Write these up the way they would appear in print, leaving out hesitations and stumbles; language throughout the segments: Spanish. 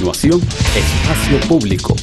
continuación, Espacio Público.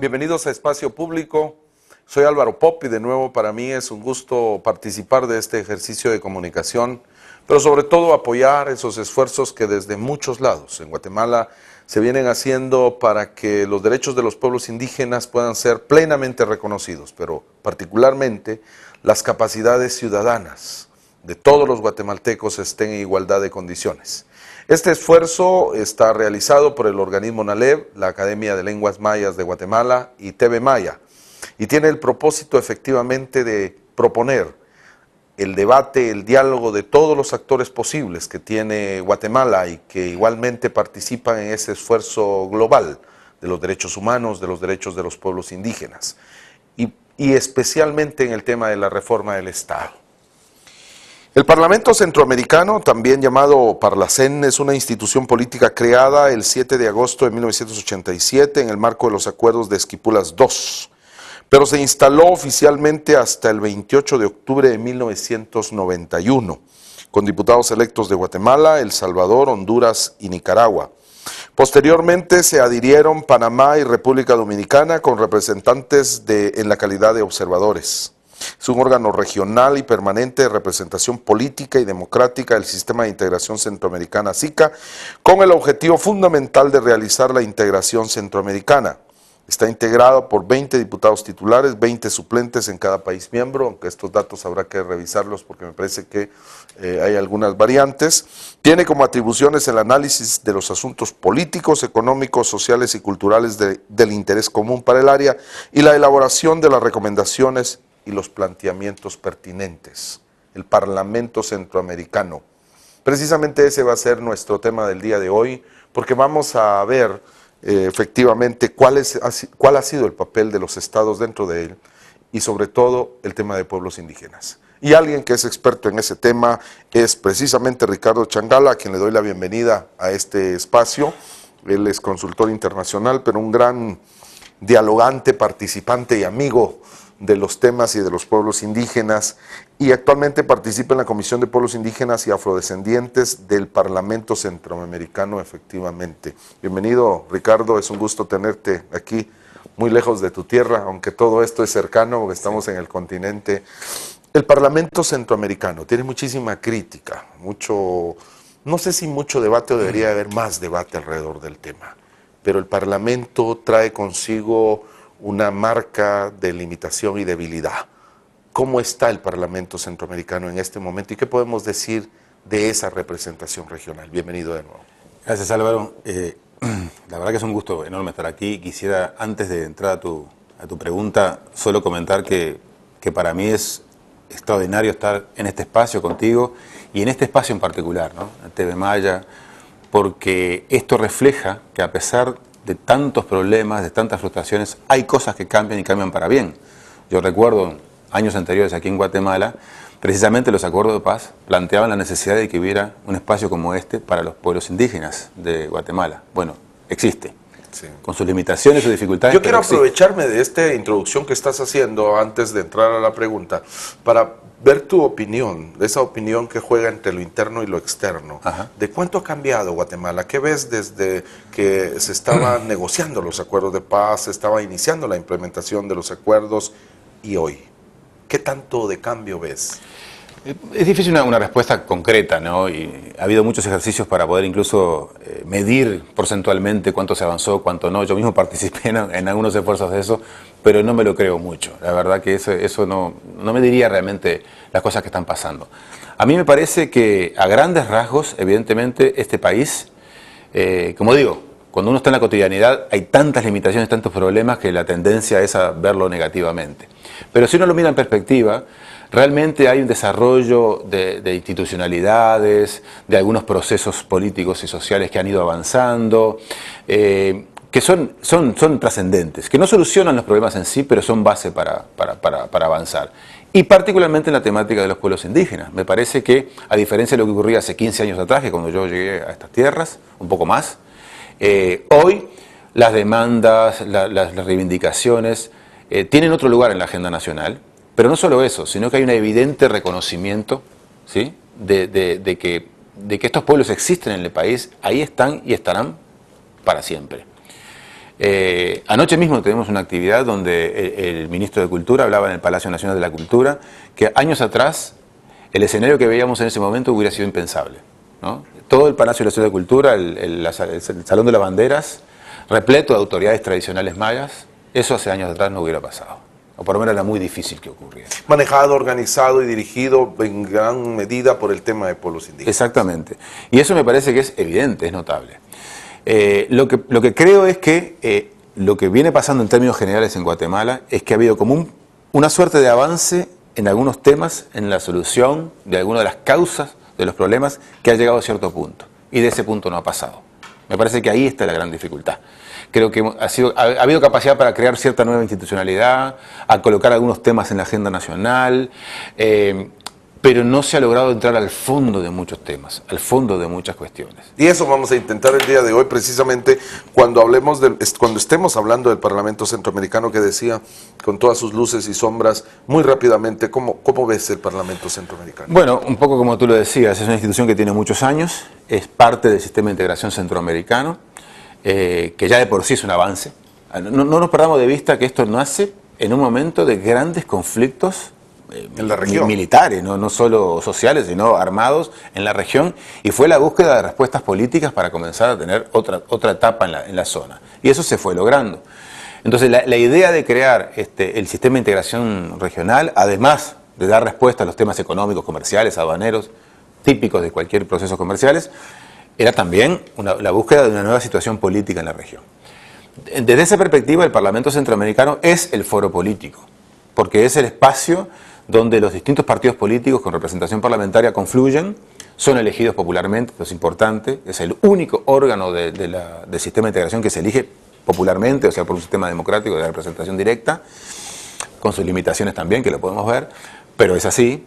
Bienvenidos a Espacio Público, soy Álvaro Pop y de nuevo para mí es un gusto participar de este ejercicio de comunicación, pero sobre todo apoyar esos esfuerzos que desde muchos lados en Guatemala se vienen haciendo para que los derechos de los pueblos indígenas puedan ser plenamente reconocidos, pero particularmente las capacidades ciudadanas de todos los guatemaltecos estén en igualdad de condiciones. Este esfuerzo está realizado por el organismo NALEB, la Academia de Lenguas Mayas de Guatemala y TV Maya, y tiene el propósito efectivamente de proponer el debate, el diálogo de todos los actores posibles que tiene Guatemala y que igualmente participan en ese esfuerzo global de los derechos humanos, de los derechos de los pueblos indígenas, y especialmente en el tema de la reforma del Estado. El Parlamento Centroamericano, también llamado Parlacén, es una institución política creada el 7 de agosto de 1987 en el marco de los acuerdos de Esquipulas II, pero se instaló oficialmente hasta el 28 de octubre de 1991, con diputados electos de Guatemala, El Salvador, Honduras y Nicaragua. Posteriormente se adhirieron Panamá y República Dominicana con representantes en la calidad de observadores. Es un órgano regional y permanente de representación política y democrática del Sistema de Integración Centroamericana SICA, con el objetivo fundamental de realizar la integración centroamericana. Está integrado por 20 diputados titulares, 20 suplentes en cada país miembro, aunque estos datos habrá que revisarlos porque me parece que hay algunas variantes. Tiene como atribuciones el análisis de los asuntos políticos, económicos, sociales y culturales del interés común para el área y la elaboración de las recomendaciones y los planteamientos pertinentes. El Parlamento Centroamericano. Precisamente ese va a ser nuestro tema del día de hoy, porque vamos a ver efectivamente cuál ha sido el papel de los estados dentro de él y sobre todo el tema de pueblos indígenas. Y alguien que es experto en ese tema es precisamente Ricardo Changala, a quien le doy la bienvenida a este espacio. Él es consultor internacional, pero un gran dialogante, participante y amigo de los temas y de los pueblos indígenas, y actualmente participa en la Comisión de Pueblos Indígenas y Afrodescendientes del Parlamento Centroamericano, efectivamente. Bienvenido, Ricardo, es un gusto tenerte aquí, muy lejos de tu tierra, aunque todo esto es cercano, porque estamos en el continente. El Parlamento Centroamericano tiene muchísima crítica, no sé si mucho debate o debería haber más debate alrededor del tema, pero el Parlamento trae consigo una marca de limitación y debilidad. ¿Cómo está el Parlamento Centroamericano en este momento y qué podemos decir de esa representación regional? Bienvenido de nuevo. Gracias, Álvaro. La verdad que es un gusto enorme estar aquí. Quisiera, antes de entrar a tu pregunta, solo comentar que para mí es extraordinario estar en este espacio contigo y en este espacio en particular, ¿no? En TV Maya, porque esto refleja que a pesar de tantos problemas, de tantas frustraciones, hay cosas que cambian y cambian para bien. Yo recuerdo años anteriores aquí en Guatemala, precisamente los acuerdos de paz planteaban la necesidad de que hubiera un espacio como este para los pueblos indígenas de Guatemala. Bueno, existe. Sí. con sus limitaciones, sus dificultades. Yo quiero pero aprovecharme de esta introducción que estás haciendo antes de entrar a la pregunta para ver tu opinión, de esa opinión que juega entre lo interno y lo externo. Ajá. ¿De cuánto ha cambiado Guatemala? ¿Qué ves desde que se estaban negociando los acuerdos de paz, se estaba iniciando la implementación de los acuerdos y hoy? ¿Qué tanto de cambio ves? Es difícil una respuesta concreta, ¿no? Y ha habido muchos ejercicios para poder incluso medir porcentualmente cuánto se avanzó, cuánto no. Yo mismo participé en algunos esfuerzos de eso, pero no me lo creo mucho. La verdad que eso no me diría realmente las cosas que están pasando. A mí me parece que a grandes rasgos, evidentemente, este país, como digo, cuando uno está en la cotidianidad hay tantas limitaciones, tantos problemas que la tendencia es a verlo negativamente. Pero si uno lo mira en perspectiva, realmente hay un desarrollo de institucionalidades, de algunos procesos políticos y sociales que han ido avanzando, que son trascendentes, que no solucionan los problemas en sí, pero son base para avanzar. Y particularmente en la temática de los pueblos indígenas. Me parece que, a diferencia de lo que ocurría hace 15 años atrás, que cuando yo llegué a estas tierras, un poco más, hoy las demandas, las reivindicaciones tienen otro lugar en la agenda nacional. Pero no solo eso, sino que hay un evidente reconocimiento, ¿sí?, de que estos pueblos existen en el país, ahí están y estarán para siempre. Anoche mismo tuvimos una actividad donde el ministro de Cultura hablaba en el Palacio Nacional de la Cultura que años atrás el escenario que veíamos en ese momento hubiera sido impensable, ¿no? Todo el Palacio Nacional de Cultura, el Salón de las Banderas, repleto de autoridades tradicionales mayas, eso hace años atrás no hubiera pasado. O por lo menos era muy difícil que ocurriera. Manejado, organizado y dirigido en gran medida por el tema de pueblos indígenas. Exactamente. Y eso me parece que es evidente, es notable. Lo que creo es que lo que viene pasando en términos generales en Guatemala es que ha habido como una suerte de avance en algunos temas, en la solución de algunas de las causas de los problemas que ha llegado a cierto punto. Y de ese punto no ha pasado. Me parece que ahí está la gran dificultad. Creo que ha habido capacidad para crear cierta nueva institucionalidad, a colocar algunos temas en la agenda nacional, pero no se ha logrado entrar al fondo de muchos temas, al fondo de muchas cuestiones. Y eso vamos a intentar el día de hoy, precisamente cuando estemos hablando del Parlamento Centroamericano, que decía, con todas sus luces y sombras, muy rápidamente, ¿cómo ves el Parlamento Centroamericano? Bueno, un poco como tú lo decías, es una institución que tiene muchos años, es parte del sistema de integración centroamericano, que ya de por sí es un avance. No nos perdamos de vista que esto nace en un momento de grandes conflictos en la región, militares, no solo sociales, sino armados en la región, y fue la búsqueda de respuestas políticas para comenzar a tener otra etapa en la zona. Y eso se fue logrando. Entonces la idea de crear el sistema de integración regional, además de dar respuesta a los temas económicos, comerciales, aduaneros, típicos de cualquier proceso comerciales, era también la búsqueda de una nueva situación política en la región. Desde esa perspectiva, el Parlamento Centroamericano es el foro político, porque es el espacio donde los distintos partidos políticos con representación parlamentaria confluyen, son elegidos popularmente, esto es importante, es el único órgano del sistema de integración que se elige popularmente, o sea, por un sistema democrático de representación directa, con sus limitaciones también, que lo podemos ver, pero es así.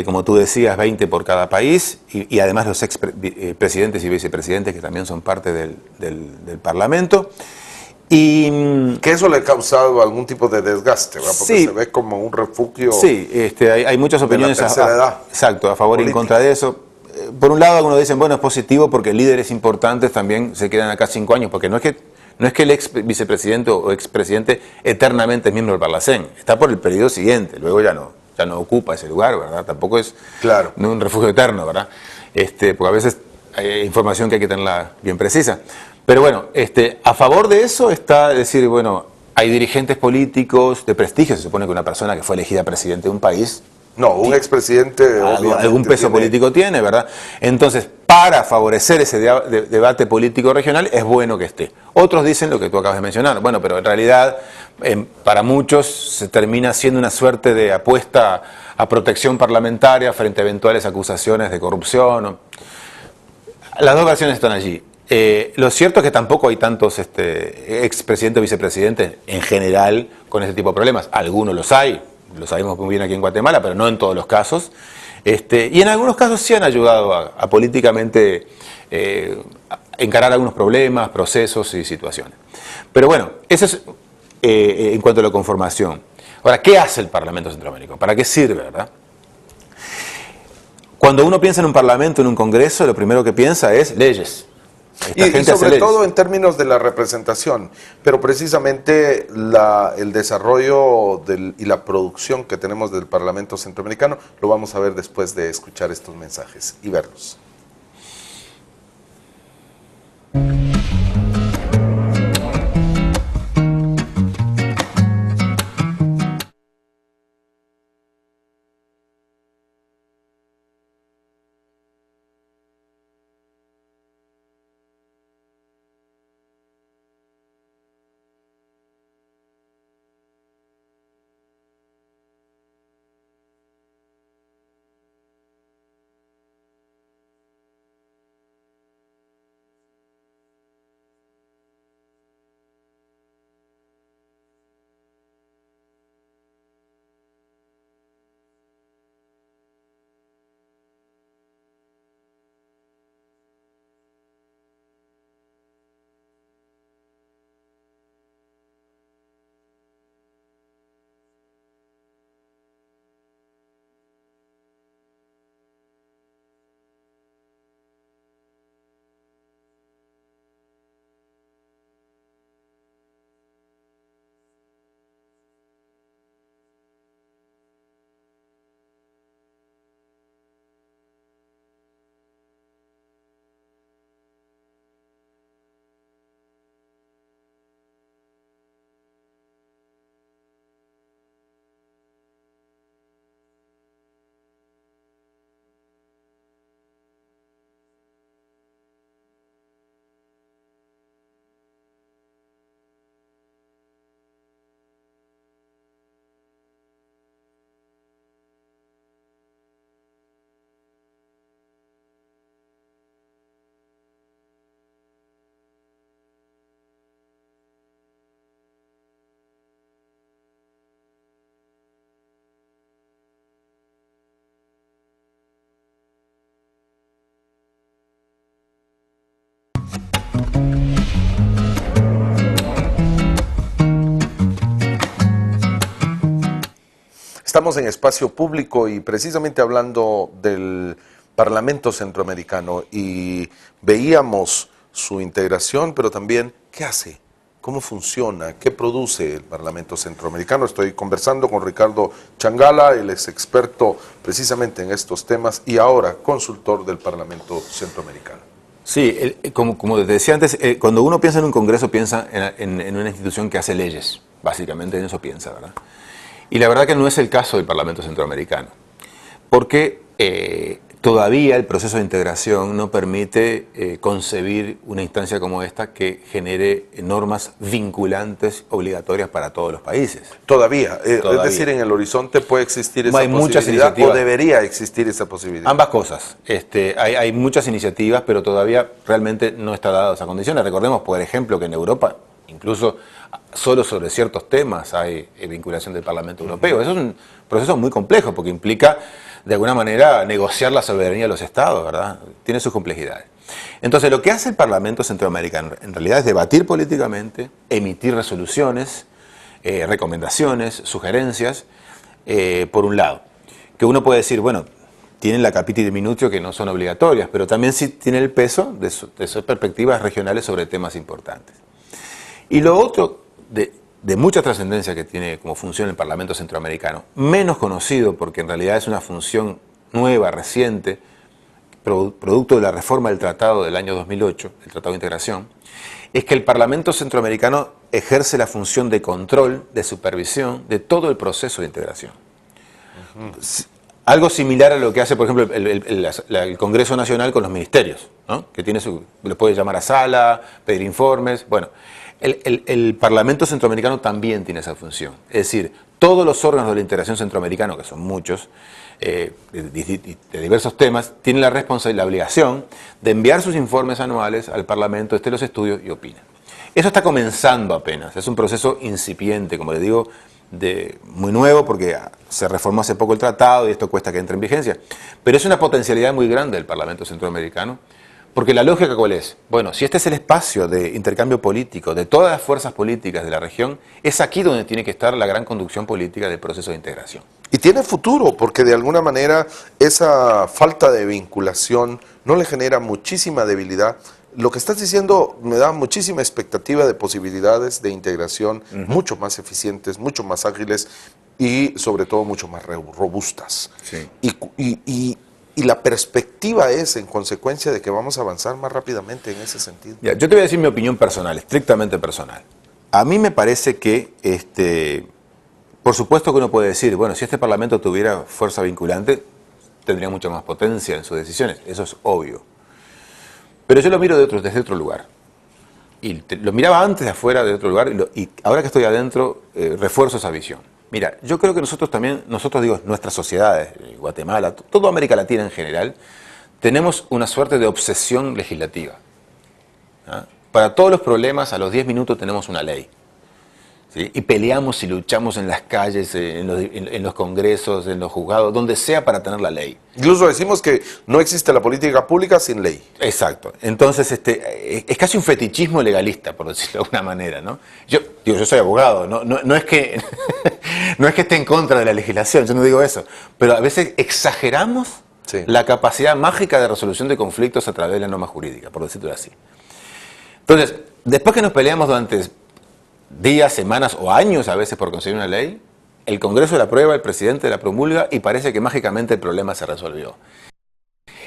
Como tú decías, 20 por cada país, y además los expresidentes y vicepresidentes que también son parte del Parlamento. Y que eso le ha causado algún tipo de desgaste, ¿verdad? Porque sí, se ve como un refugio. Sí, hay muchas opiniones exacto, a favor política y en contra de eso. Por un lado, algunos dicen, bueno, es positivo porque líderes importantes también se quedan acá 5 años, porque no es que el ex vicepresidente o expresidente eternamente es miembro del Parlacén, está por el periodo siguiente, luego ya no ocupa ese lugar, ¿verdad? Tampoco es claro, un refugio eterno, ¿verdad? Porque a veces hay información que hay que tenerla bien precisa. Pero bueno, a favor de eso está decir, bueno, hay dirigentes políticos de prestigio, se supone que una persona que fue elegida presidente de un país... No, un expresidente algún peso político tiene, ¿verdad? Entonces, para favorecer ese debate político regional, es bueno que esté. Otros dicen lo que tú acabas de mencionar, bueno, pero en realidad, para muchos, se termina siendo una suerte de apuesta a protección parlamentaria frente a eventuales acusaciones de corrupción. Las dos versiones están allí. Lo cierto es que tampoco hay tantos expresidentes o vicepresidentes en general con ese tipo de problemas. Algunos los hay, lo sabemos muy bien aquí en Guatemala, pero no en todos los casos. Y en algunos casos sí han ayudado a políticamente encarar algunos problemas, procesos y situaciones. Pero bueno, eso es en cuanto a la conformación. Ahora, ¿qué hace el Parlamento Centroamericano? ¿Para qué sirve, verdad? Cuando uno piensa en un parlamento, en un congreso, lo primero que piensa es leyes. Y sobre todo en términos de la representación, pero precisamente el desarrollo y la producción que tenemos del Parlamento Centroamericano lo vamos a ver después de escuchar estos mensajes y verlos. Estamos en espacio público y precisamente hablando del Parlamento Centroamericano y veíamos su integración, pero también qué hace, cómo funciona, qué produce el Parlamento Centroamericano. Estoy conversando con Ricardo Changala, él es experto precisamente en estos temas y ahora consultor del Parlamento Centroamericano. Sí, como te decía antes, cuando uno piensa en un congreso piensa en una institución que hace leyes, básicamente en eso piensa, ¿verdad? Y la verdad que no es el caso del Parlamento Centroamericano, porque todavía el proceso de integración no permite concebir una instancia como esta que genere normas vinculantes obligatorias para todos los países. Todavía. Es decir, en el horizonte puede existir esa posibilidad o debería existir esa posibilidad. Ambas cosas. Hay muchas iniciativas, pero todavía realmente no está dada esa condición. Recordemos, por ejemplo, que en Europa, incluso solo sobre ciertos temas hay vinculación del Parlamento Europeo. Eso es un proceso muy complejo porque implica, de alguna manera, negociar la soberanía de los estados, ¿verdad? Tiene sus complejidades. Entonces, lo que hace el Parlamento Centroamericano en realidad es debatir políticamente, emitir resoluciones, recomendaciones, sugerencias, por un lado. Que uno puede decir, bueno, tienen la capita diminutio que no son obligatorias, pero también sí tiene el peso de sus perspectivas regionales sobre temas importantes. Y lo otro de mucha trascendencia que tiene como función el Parlamento Centroamericano, menos conocido porque en realidad es una función nueva, reciente, producto de la reforma del Tratado del año 2008, el Tratado de Integración, es que el Parlamento Centroamericano ejerce la función de control, de supervisión de todo el proceso de integración. Algo similar a lo que hace, por ejemplo, el Congreso Nacional con los ministerios, ¿no? Que tiene los puede llamar a sala, pedir informes. Bueno, el Parlamento Centroamericano también tiene esa función. Es decir, todos los órganos de la integración centroamericana, que son muchos, de diversos temas, tienen la responsabilidad y la obligación de enviar sus informes anuales al Parlamento, los estudios y opinan. Eso está comenzando apenas, es un proceso incipiente, como les digo, muy nuevo porque se reformó hace poco el tratado y esto cuesta que entre en vigencia. Pero es una potencialidad muy grande del Parlamento Centroamericano Porque la lógica, ¿cuál es? Bueno, si este es el espacio de intercambio político de todas las fuerzas políticas de la región, es aquí donde tiene que estar la gran conducción política del proceso de integración. Y tiene futuro, porque de alguna manera esa falta de vinculación no le genera muchísima debilidad. Lo que estás diciendo me da muchísima expectativa de posibilidades de integración mucho más eficientes, mucho más ágiles y sobre todo mucho más robustas. Sí. Y la perspectiva es en consecuencia de que vamos a avanzar más rápidamente en ese sentido. Ya, yo te voy a decir mi opinión personal, estrictamente personal. A mí me parece que, por supuesto que uno puede decir, bueno, si este Parlamento tuviera fuerza vinculante, tendría mucha más potencia en sus decisiones, eso es obvio. Pero yo lo miro desde otro lugar. Y lo miraba antes de afuera, de otro lugar, y ahora que estoy adentro, refuerzo esa visión. Mira, yo creo que nosotros también, digo, nuestras sociedades, Guatemala, toda América Latina en general, tenemos una suerte de obsesión legislativa. ¿Ah? Para todos los problemas, a los 10 minutos tenemos una ley. ¿Sí? Y peleamos y luchamos en las calles, en los congresos, en los juzgados, donde sea para tener la ley. Incluso decimos que no existe la política pública sin ley. Exacto. Entonces, es casi un fetichismo legalista, por decirlo de alguna manera, ¿no? Yo soy abogado, no es que no es que esté en contra de la legislación, yo no digo eso, pero a veces exageramos la capacidad mágica de resolución de conflictos a través de la norma jurídica, por decirlo así. Entonces, después que nos peleamos durante días, semanas o años a veces por conseguir una ley, el Congreso la aprueba, el presidente la promulga y parece que mágicamente el problema se resolvió.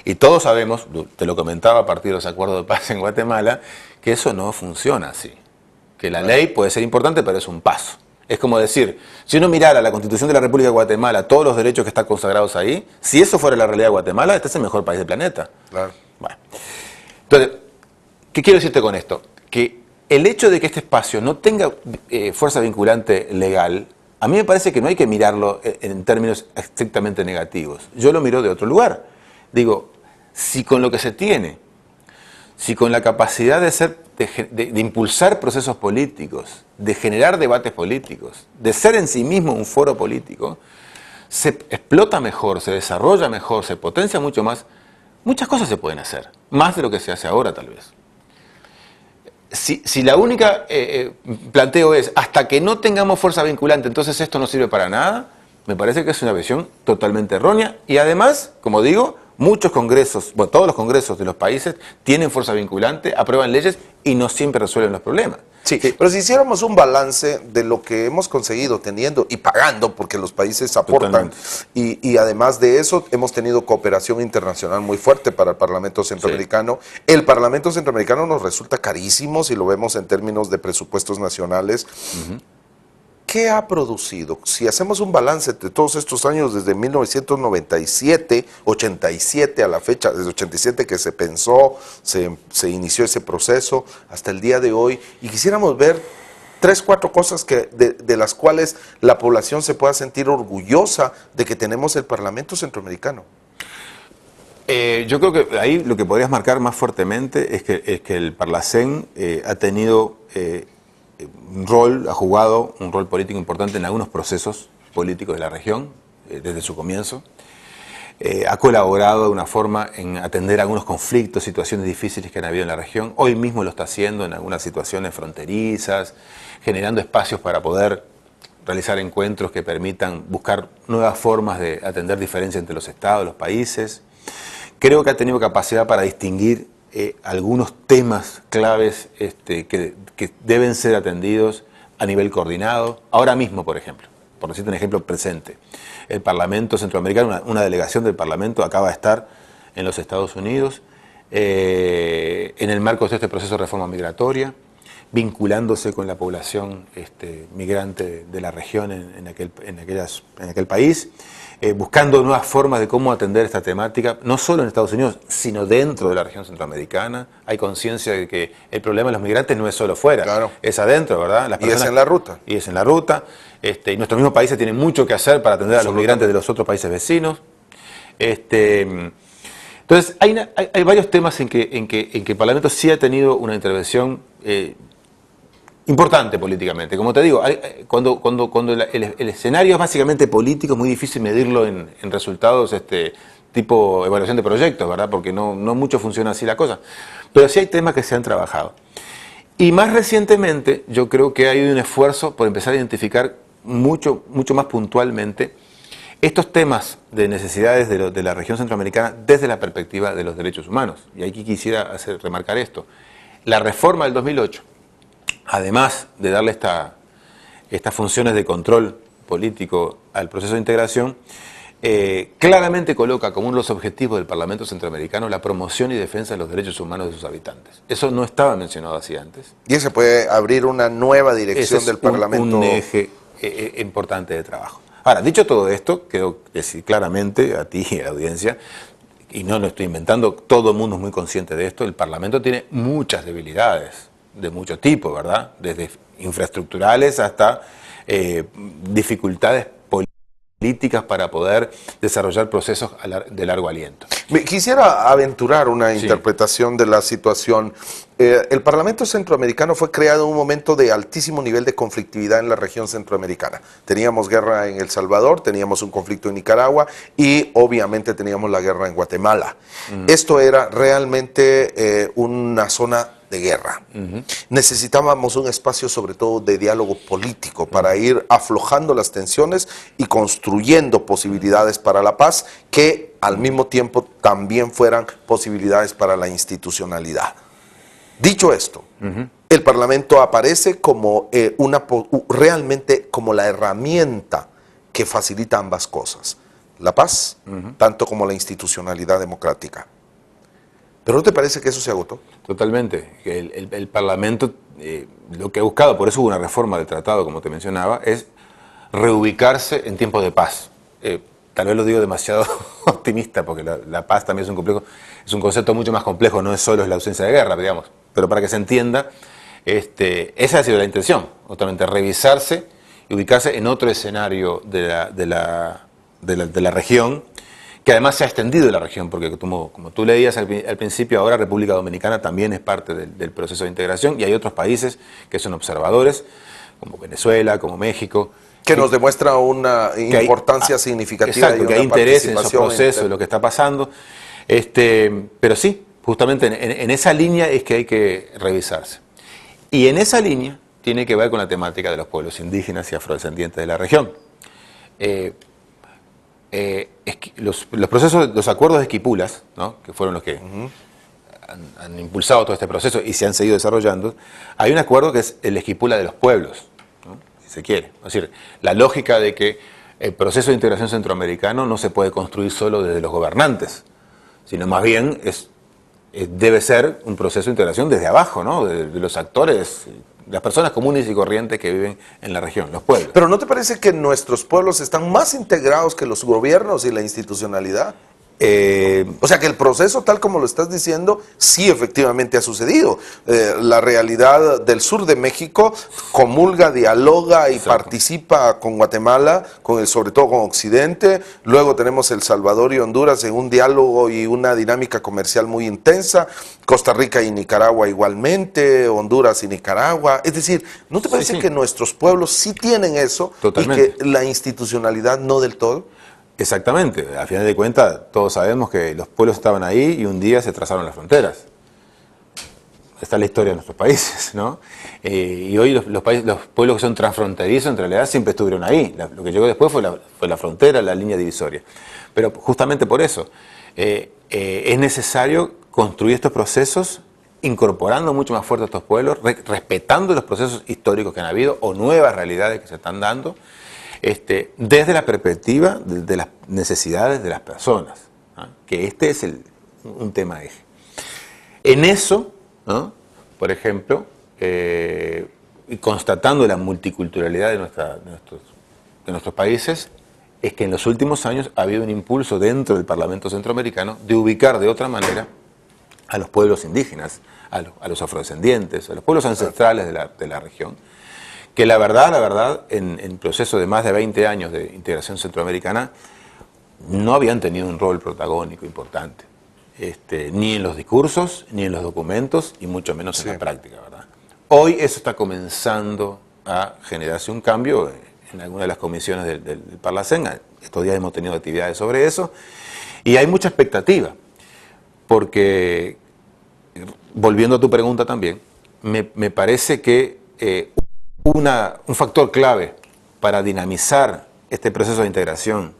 Y todos sabemos, te lo comentaba a partir de los acuerdos de paz en Guatemala, que eso no funciona así. Que la ley puede ser importante, pero es un paso. Es como decir, si uno mirara la Constitución de la República de Guatemala, todos los derechos que están consagrados ahí, si eso fuera la realidad de Guatemala, este es el mejor país del planeta. Claro. Bueno. Entonces, ¿qué quiero decirte con esto? Que el hecho de que este espacio no tenga fuerza vinculante legal, a mí me parece que no hay que mirarlo en términos estrictamente negativos. Yo lo miro de otro lugar. Digo, si con lo que se tiene, si con la capacidad de impulsar procesos políticos, de generar debates políticos, de ser en sí mismo un foro político, se explota mejor, se desarrolla mejor, se potencia mucho más, muchas cosas se pueden hacer, más de lo que se hace ahora tal vez. Si la única planteo es hasta que no tengamos fuerza vinculante, entonces esto no sirve para nada, me parece que es una visión totalmente errónea y además, como digo, muchos congresos, bueno, todos los congresos de los países tienen fuerza vinculante, aprueban leyes y no siempre resuelven los problemas. Sí, pero si hiciéramos un balance de lo que hemos conseguido teniendo y pagando, porque los países aportan, y además de eso hemos tenido cooperación internacional muy fuerte para el Parlamento Centroamericano. Sí. El Parlamento Centroamericano nos resulta carísimo si lo vemos en términos de presupuestos nacionales. ¿Qué ha producido? Si hacemos un balance de todos estos años, desde 1997, 87 a la fecha, desde 87 que se pensó, se inició ese proceso, hasta el día de hoy, y quisiéramos ver 3, 4 cosas de las cuales la población se pueda sentir orgullosa de que tenemos el Parlamento Centroamericano. Yo creo que ahí lo que podrías marcar más fuertemente es que el Parlacén ha tenido... ha jugado un rol político importante en algunos procesos políticos de la región, desde su comienzo. Ha colaborado de una forma en atender algunos conflictos, situaciones difíciles que han habido en la región. Hoy mismo lo está haciendo en algunas situaciones fronterizas, generando espacios para poder realizar encuentros que permitan buscar nuevas formas de atender diferencias entre los estados, los países. Creo que ha tenido capacidad para distinguir algunos temas claves que deben ser atendidos a nivel coordinado. Ahora mismo, por ejemplo, por decirte un ejemplo presente, el Parlamento Centroamericano, una delegación del Parlamento acaba de estar en los Estados Unidos en el marco de este proceso de reforma migratoria, vinculándose con la población migrante de la región en aquel país, buscando nuevas formas de cómo atender esta temática, no solo en Estados Unidos, sino dentro de la región centroamericana. Hay conciencia de que el problema de los migrantes no es solo fuera, claro, es adentro, ¿verdad? Y es en la ruta. Y es en la ruta. Y nuestros mismos países tienen mucho que hacer para atender a los migrantes de los otros países vecinos. Entonces, hay varios temas en que el Parlamento sí ha tenido una intervención importante políticamente. Como te digo, cuando el escenario es básicamente político, es muy difícil medirlo en resultados tipo evaluación de proyectos, ¿verdad? Porque no mucho funciona así la cosa. Pero sí hay temas que se han trabajado. Y más recientemente yo creo que hay un esfuerzo por empezar a identificar mucho más puntualmente estos temas de necesidades de la región centroamericana desde la perspectiva de los derechos humanos. Y aquí quisiera remarcar esto. La reforma del 2008, además de darle estas funciones de control político al proceso de integración, claramente coloca como uno de los objetivos del Parlamento Centroamericano la promoción y defensa de los derechos humanos de sus habitantes. Eso no estaba mencionado así antes. Y ese puede abrir una nueva dirección del Parlamento. Un eje importante de trabajo. Ahora, dicho todo esto, quiero decir claramente a ti y a la audiencia, y no lo estoy inventando, todo el mundo es muy consciente de esto, el Parlamento tiene muchas debilidades de mucho tipo, ¿verdad? Desde infraestructurales hasta dificultades políticas para poder desarrollar procesos de largo aliento. Quisiera aventurar una interpretación de la situación. El Parlamento Centroamericano fue creado en un momento de altísimo nivel de conflictividad en la región centroamericana. Teníamos guerra en El Salvador, teníamos un conflicto en Nicaragua y obviamente teníamos la guerra en Guatemala. Esto era realmente una zona de guerra. Necesitábamos un espacio sobre todo de diálogo político para ir aflojando las tensiones y construyendo posibilidades para la paz que al mismo tiempo también fueran posibilidades para la institucionalidad. Dicho esto, el Parlamento aparece como realmente como la herramienta que facilita ambas cosas, la paz, tanto como la institucionalidad democrática. ¿Pero no te parece que eso se agotó? Totalmente. El Parlamento, lo que ha buscado, por eso hubo una reforma del tratado, como te mencionaba, es reubicarse en tiempos de paz. Tal vez lo digo demasiado optimista, porque la paz también es un concepto mucho más complejo, no es solo la ausencia de guerra, digamos. Pero para que se entienda, esa ha sido la intención, justamente revisarse y ubicarse en otro escenario de la región, que además se ha extendido en la región, porque como tú leías al principio, ahora República Dominicana también es parte del proceso de integración y hay otros países que son observadores, como Venezuela, como México. Que nos demuestra una importancia significativa. Exacto, que hay interés en esos procesos, en lo que está pasando. Pero sí, justamente en esa línea es que hay que revisarse. Y en esa línea tiene que ver con la temática de los pueblos indígenas y afrodescendientes de la región. Los acuerdos de Esquipulas, ¿no?, que fueron los que han impulsado todo este proceso y se han seguido desarrollando, hay un acuerdo que es el Esquipula de los pueblos, ¿no?, si se quiere. Es decir, la lógica de que el proceso de integración centroamericano no se puede construir solo desde los gobernantes, sino más bien debe ser un proceso de integración desde abajo, ¿no?, de los actores, las personas comunes y corrientes que viven en la región, los pueblos. ¿Pero no te parece que nuestros pueblos están más integrados que los gobiernos y la institucionalidad? O sea que el proceso, tal como lo estás diciendo, sí efectivamente ha sucedido. La realidad del sur de México comulga, dialoga y participa con Guatemala, sobre todo con Occidente. Luego tenemos El Salvador y Honduras en un diálogo y una dinámica comercial muy intensa. Costa Rica y Nicaragua igualmente, Honduras y Nicaragua. Es decir, ¿no te parece que nuestros pueblos sí tienen eso? Totalmente. Y que la institucionalidad no del todo? Exactamente, a final de cuentas todos sabemos que los pueblos estaban ahí y un día se trazaron las fronteras. Esta es la historia de nuestros países, ¿no? Y hoy los pueblos que son transfronterizos en realidad siempre estuvieron ahí. Lo que llegó después fue la frontera, la línea divisoria. Pero justamente por eso es necesario construir estos procesos incorporando mucho más fuerte a estos pueblos, respetando los procesos históricos que han habido o nuevas realidades que se están dando, desde la perspectiva de las necesidades de las personas, ¿no?, que este es un tema eje. En eso, ¿no?, por ejemplo, y constatando la multiculturalidad de nuestros países, es que en los últimos años ha habido un impulso dentro del Parlamento Centroamericano de ubicar de otra manera a los pueblos indígenas, a los afrodescendientes, a los pueblos ancestrales de la región, que la verdad, en proceso de más de 20 años de integración centroamericana, no habían tenido un rol protagónico importante, ni en los discursos, ni en los documentos, y mucho menos en la práctica, ¿verdad? Hoy eso está comenzando a generarse un cambio en algunas de las comisiones del Parlacén. Estos días hemos tenido actividades sobre eso, Y hay mucha expectativa, porque, volviendo a tu pregunta también, me parece que un factor clave para dinamizar este proceso de integración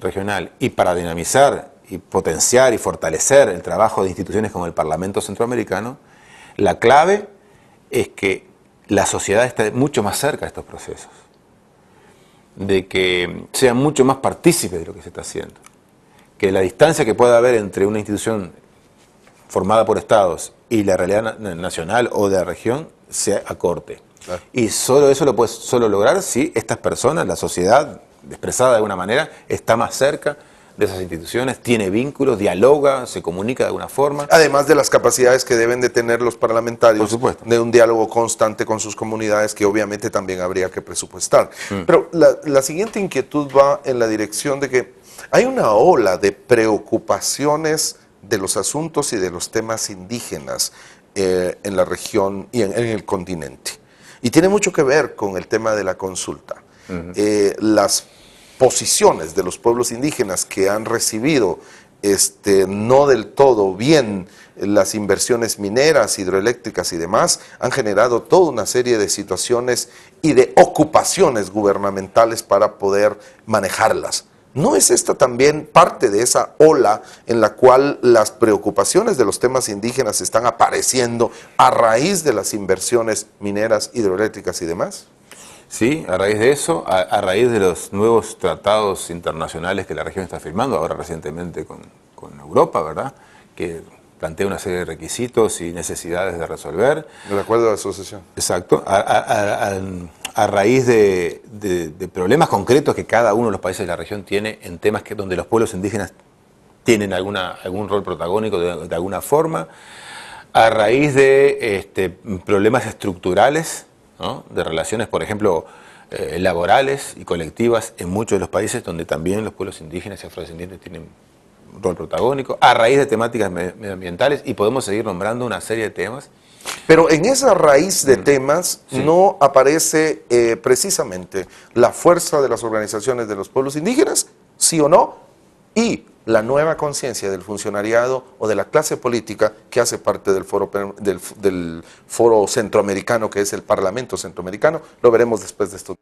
regional y para dinamizar y potenciar y fortalecer el trabajo de instituciones como el Parlamento Centroamericano, la clave es que la sociedad esté mucho más cerca de estos procesos, de que sean mucho más partícipes de lo que se está haciendo, que la distancia que pueda haber entre una institución formada por estados y la realidad nacional o de la región se acorte. Claro. Y solo eso lo puede solo lograr si estas personas, la sociedad expresada de alguna manera, está más cerca de esas instituciones, tiene vínculos, dialoga, se comunica de alguna forma. Además de las capacidades que deben de tener los parlamentarios, por supuesto, de un diálogo constante con sus comunidades, que obviamente también habría que presupuestar. Pero la siguiente inquietud va en la dirección de que hay una ola de preocupaciones de los asuntos y de los temas indígenas en la región y en el continente. Y tiene mucho que ver con el tema de la consulta. Las posiciones de los pueblos indígenas que han recibido no del todo bien las inversiones mineras, hidroeléctricas y demás, han generado toda una serie de situaciones y de ocupaciones gubernamentales para poder manejarlas. ¿No es esta también parte de esa ola en la cual las preocupaciones de los temas indígenas están apareciendo a raíz de las inversiones mineras, hidroeléctricas y demás? Sí, a raíz de eso, a raíz de los nuevos tratados internacionales que la región está firmando, ahora recientemente con Europa, ¿verdad?, que plantea una serie de requisitos y necesidades de resolver. El acuerdo de asociación. Exacto. A raíz de problemas concretos que cada uno de los países de la región tiene en temas donde los pueblos indígenas tienen algún rol protagónico de alguna forma, a raíz de problemas estructurales, ¿no?, de relaciones, por ejemplo, laborales y colectivas en muchos de los países donde también los pueblos indígenas y afrodescendientes tienen un rol protagónico, a raíz de temáticas medioambientales, y podemos seguir nombrando una serie de temas. Pero en esa raíz de temas no aparece precisamente la fuerza de las organizaciones de los pueblos indígenas, ¿sí o no? Y la nueva conciencia del funcionariado o de la clase política que hace parte del foro centroamericano, que es el Parlamento Centroamericano. Lo veremos después de esto.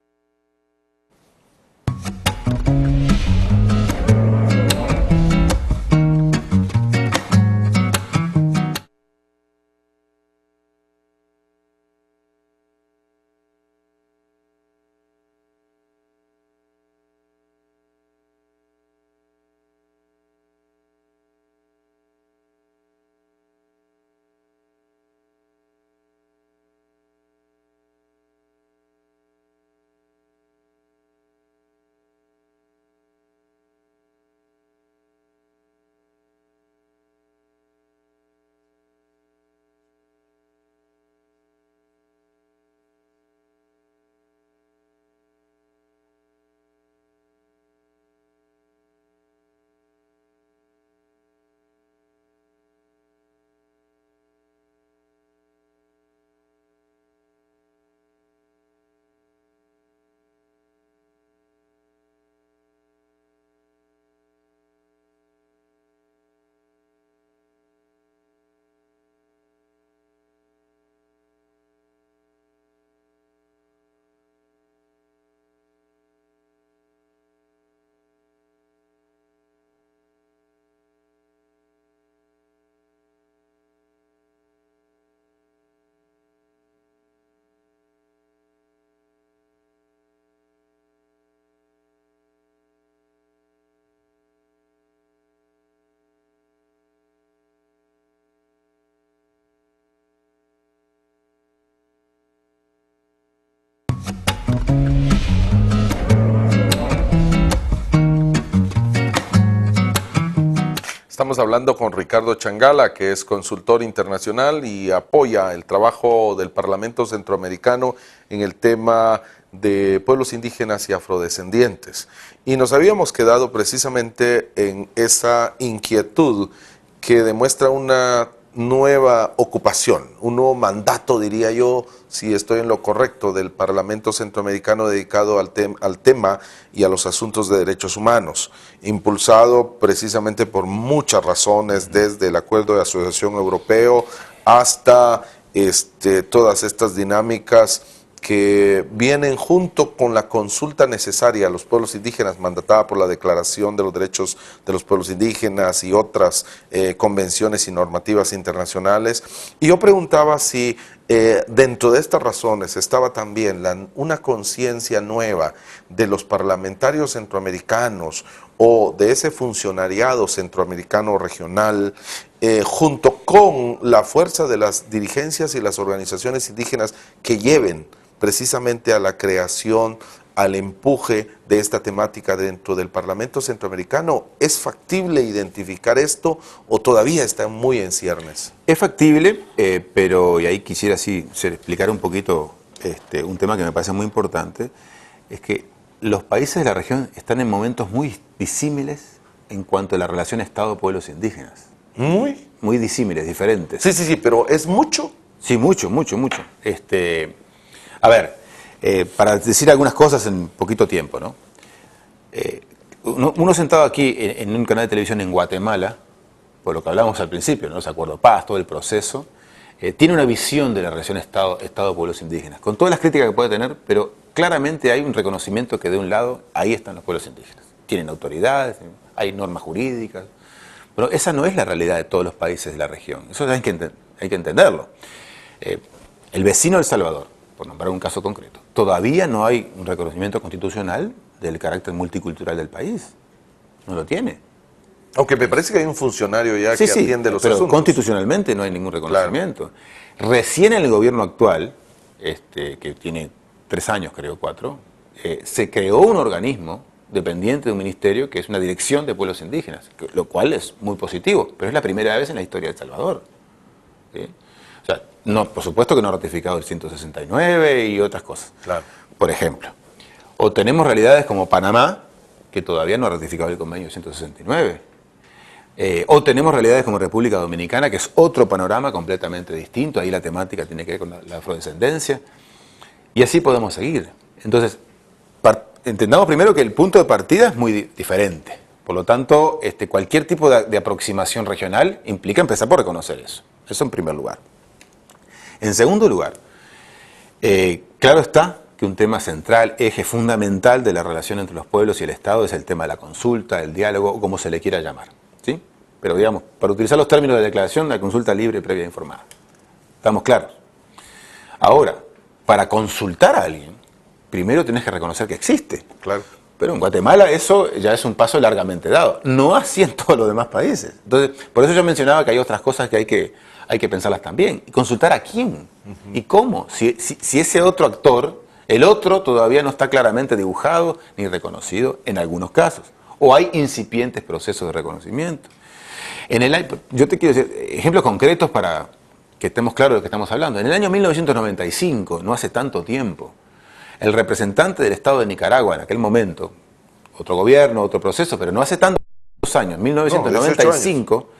Estamos hablando con Ricardo Changala, que es consultor internacional y apoya el trabajo del Parlamento Centroamericano en el tema de pueblos indígenas y afrodescendientes. Y nos habíamos quedado precisamente en esa inquietud que demuestra una nueva ocupación, un nuevo mandato, diría yo, si estoy en lo correcto, del Parlamento Centroamericano dedicado al tema y a los asuntos de derechos humanos, impulsado precisamente por muchas razones, desde el Acuerdo de Asociación Europeo hasta todas estas dinámicas que vienen junto con la consulta necesaria a los pueblos indígenas mandatada por la Declaración de los Derechos de los Pueblos Indígenas y otras convenciones y normativas internacionales. Y yo preguntaba si dentro de estas razones estaba también una conciencia nueva de los parlamentarios centroamericanos o de ese funcionariado centroamericano regional, junto con la fuerza de las dirigencias y las organizaciones indígenas que lleven precisamente a la creación, al empuje de esta temática dentro del Parlamento Centroamericano. ¿Es factible identificar esto o todavía está muy en ciernes? Es factible, pero, y ahí quisiera explicar un poquito un tema que me parece muy importante, es que los países de la región están en momentos muy disímiles en cuanto a la relación Estado-pueblos indígenas. Muy disímiles, diferentes. Sí, pero ¿es mucho? Sí, mucho. A ver, para decir algunas cosas en poquito tiempo, ¿no? Uno sentado aquí en un canal de televisión en Guatemala, por lo que hablábamos al principio, ¿no? Los acuerdos de paz, todo el proceso, tiene una visión de la relación Estado-pueblos indígenas, con todas las críticas que puede tener, pero claramente hay un reconocimiento que de un lado, ahí están los pueblos indígenas. Tienen autoridades, hay normas jurídicas, pero esa no es la realidad de todos los países de la región. Eso hay que entenderlo. El vecino de El Salvador, por nombrar un caso concreto, todavía no hay un reconocimiento constitucional del carácter multicultural del país. No lo tiene. Aunque me parece que hay un funcionario ya que atiende los pero asuntos. Constitucionalmente no hay ningún reconocimiento. Claro. Recién en el gobierno actual, que tiene 3 años, creo, 4, se creó un organismo dependiente de un ministerio que es una dirección de pueblos indígenas, lo cual es muy positivo, pero es la primera vez en la historia de El Salvador. ¿Sí? O sea, no, por supuesto que no ha ratificado el 169 y otras cosas, claro, por ejemplo. O tenemos realidades como Panamá, que todavía no ha ratificado el convenio 169. O tenemos realidades como República Dominicana, que es otro panorama completamente distinto. Ahí la temática tiene que ver con la afrodescendencia. Y así podemos seguir. Entonces, entendamos primero que el punto de partida es muy diferente. Por lo tanto, cualquier tipo de aproximación regional implica empezar por reconocer eso. Eso en primer lugar. En segundo lugar, claro está que un tema central, eje fundamental de la relación entre los pueblos y el Estado es el tema de la consulta, el diálogo, o como se le quiera llamar. ¿Sí? Pero digamos, para utilizar los términos de declaración, la consulta libre, previa e informada. ¿Estamos claros? Ahora, para consultar a alguien, primero tenés que reconocer que existe. Claro. Pero en Guatemala eso ya es un paso largamente dado. No así en todos los demás países. Entonces, por eso yo mencionaba que hay otras cosas que hay que pensarlas también. ¿Y consultar a quién? ¿Y cómo? Si ese otro actor, el otro todavía no está claramente dibujado ni reconocido en algunos casos. O hay incipientes procesos de reconocimiento. Yo te quiero decir ejemplos concretos para que estemos claros de lo que estamos hablando. En el año 1995, no hace tanto tiempo, el representante del Estado de Nicaragua en aquel momento, otro gobierno, otro proceso, pero no hace tantos años, 1995,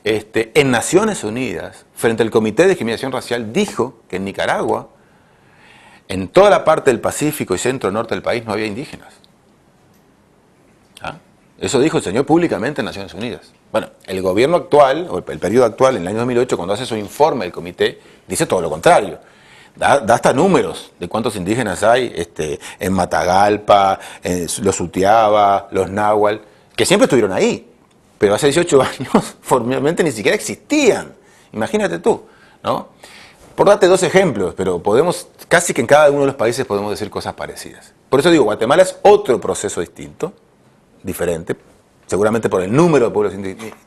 en Naciones Unidas, frente al Comité de Discriminación Racial, dijo que en Nicaragua, en toda la parte del Pacífico y centro-norte del país, no había indígenas. ¿Ah? Eso dijo el señor públicamente en Naciones Unidas. Bueno, el gobierno actual, o el periodo actual, en el año 2008, cuando hace su informe el comité, dice todo lo contrario. Da hasta números de cuántos indígenas hay en Matagalpa, los Sutiaba, los Náhuatl, que siempre estuvieron ahí, pero hace 18 años formalmente ni siquiera existían. Imagínate tú, ¿no? Por darte 2 ejemplos, pero casi que en cada uno de los países podemos decir cosas parecidas. Por eso digo, Guatemala es otro proceso distinto, diferente, seguramente por el número de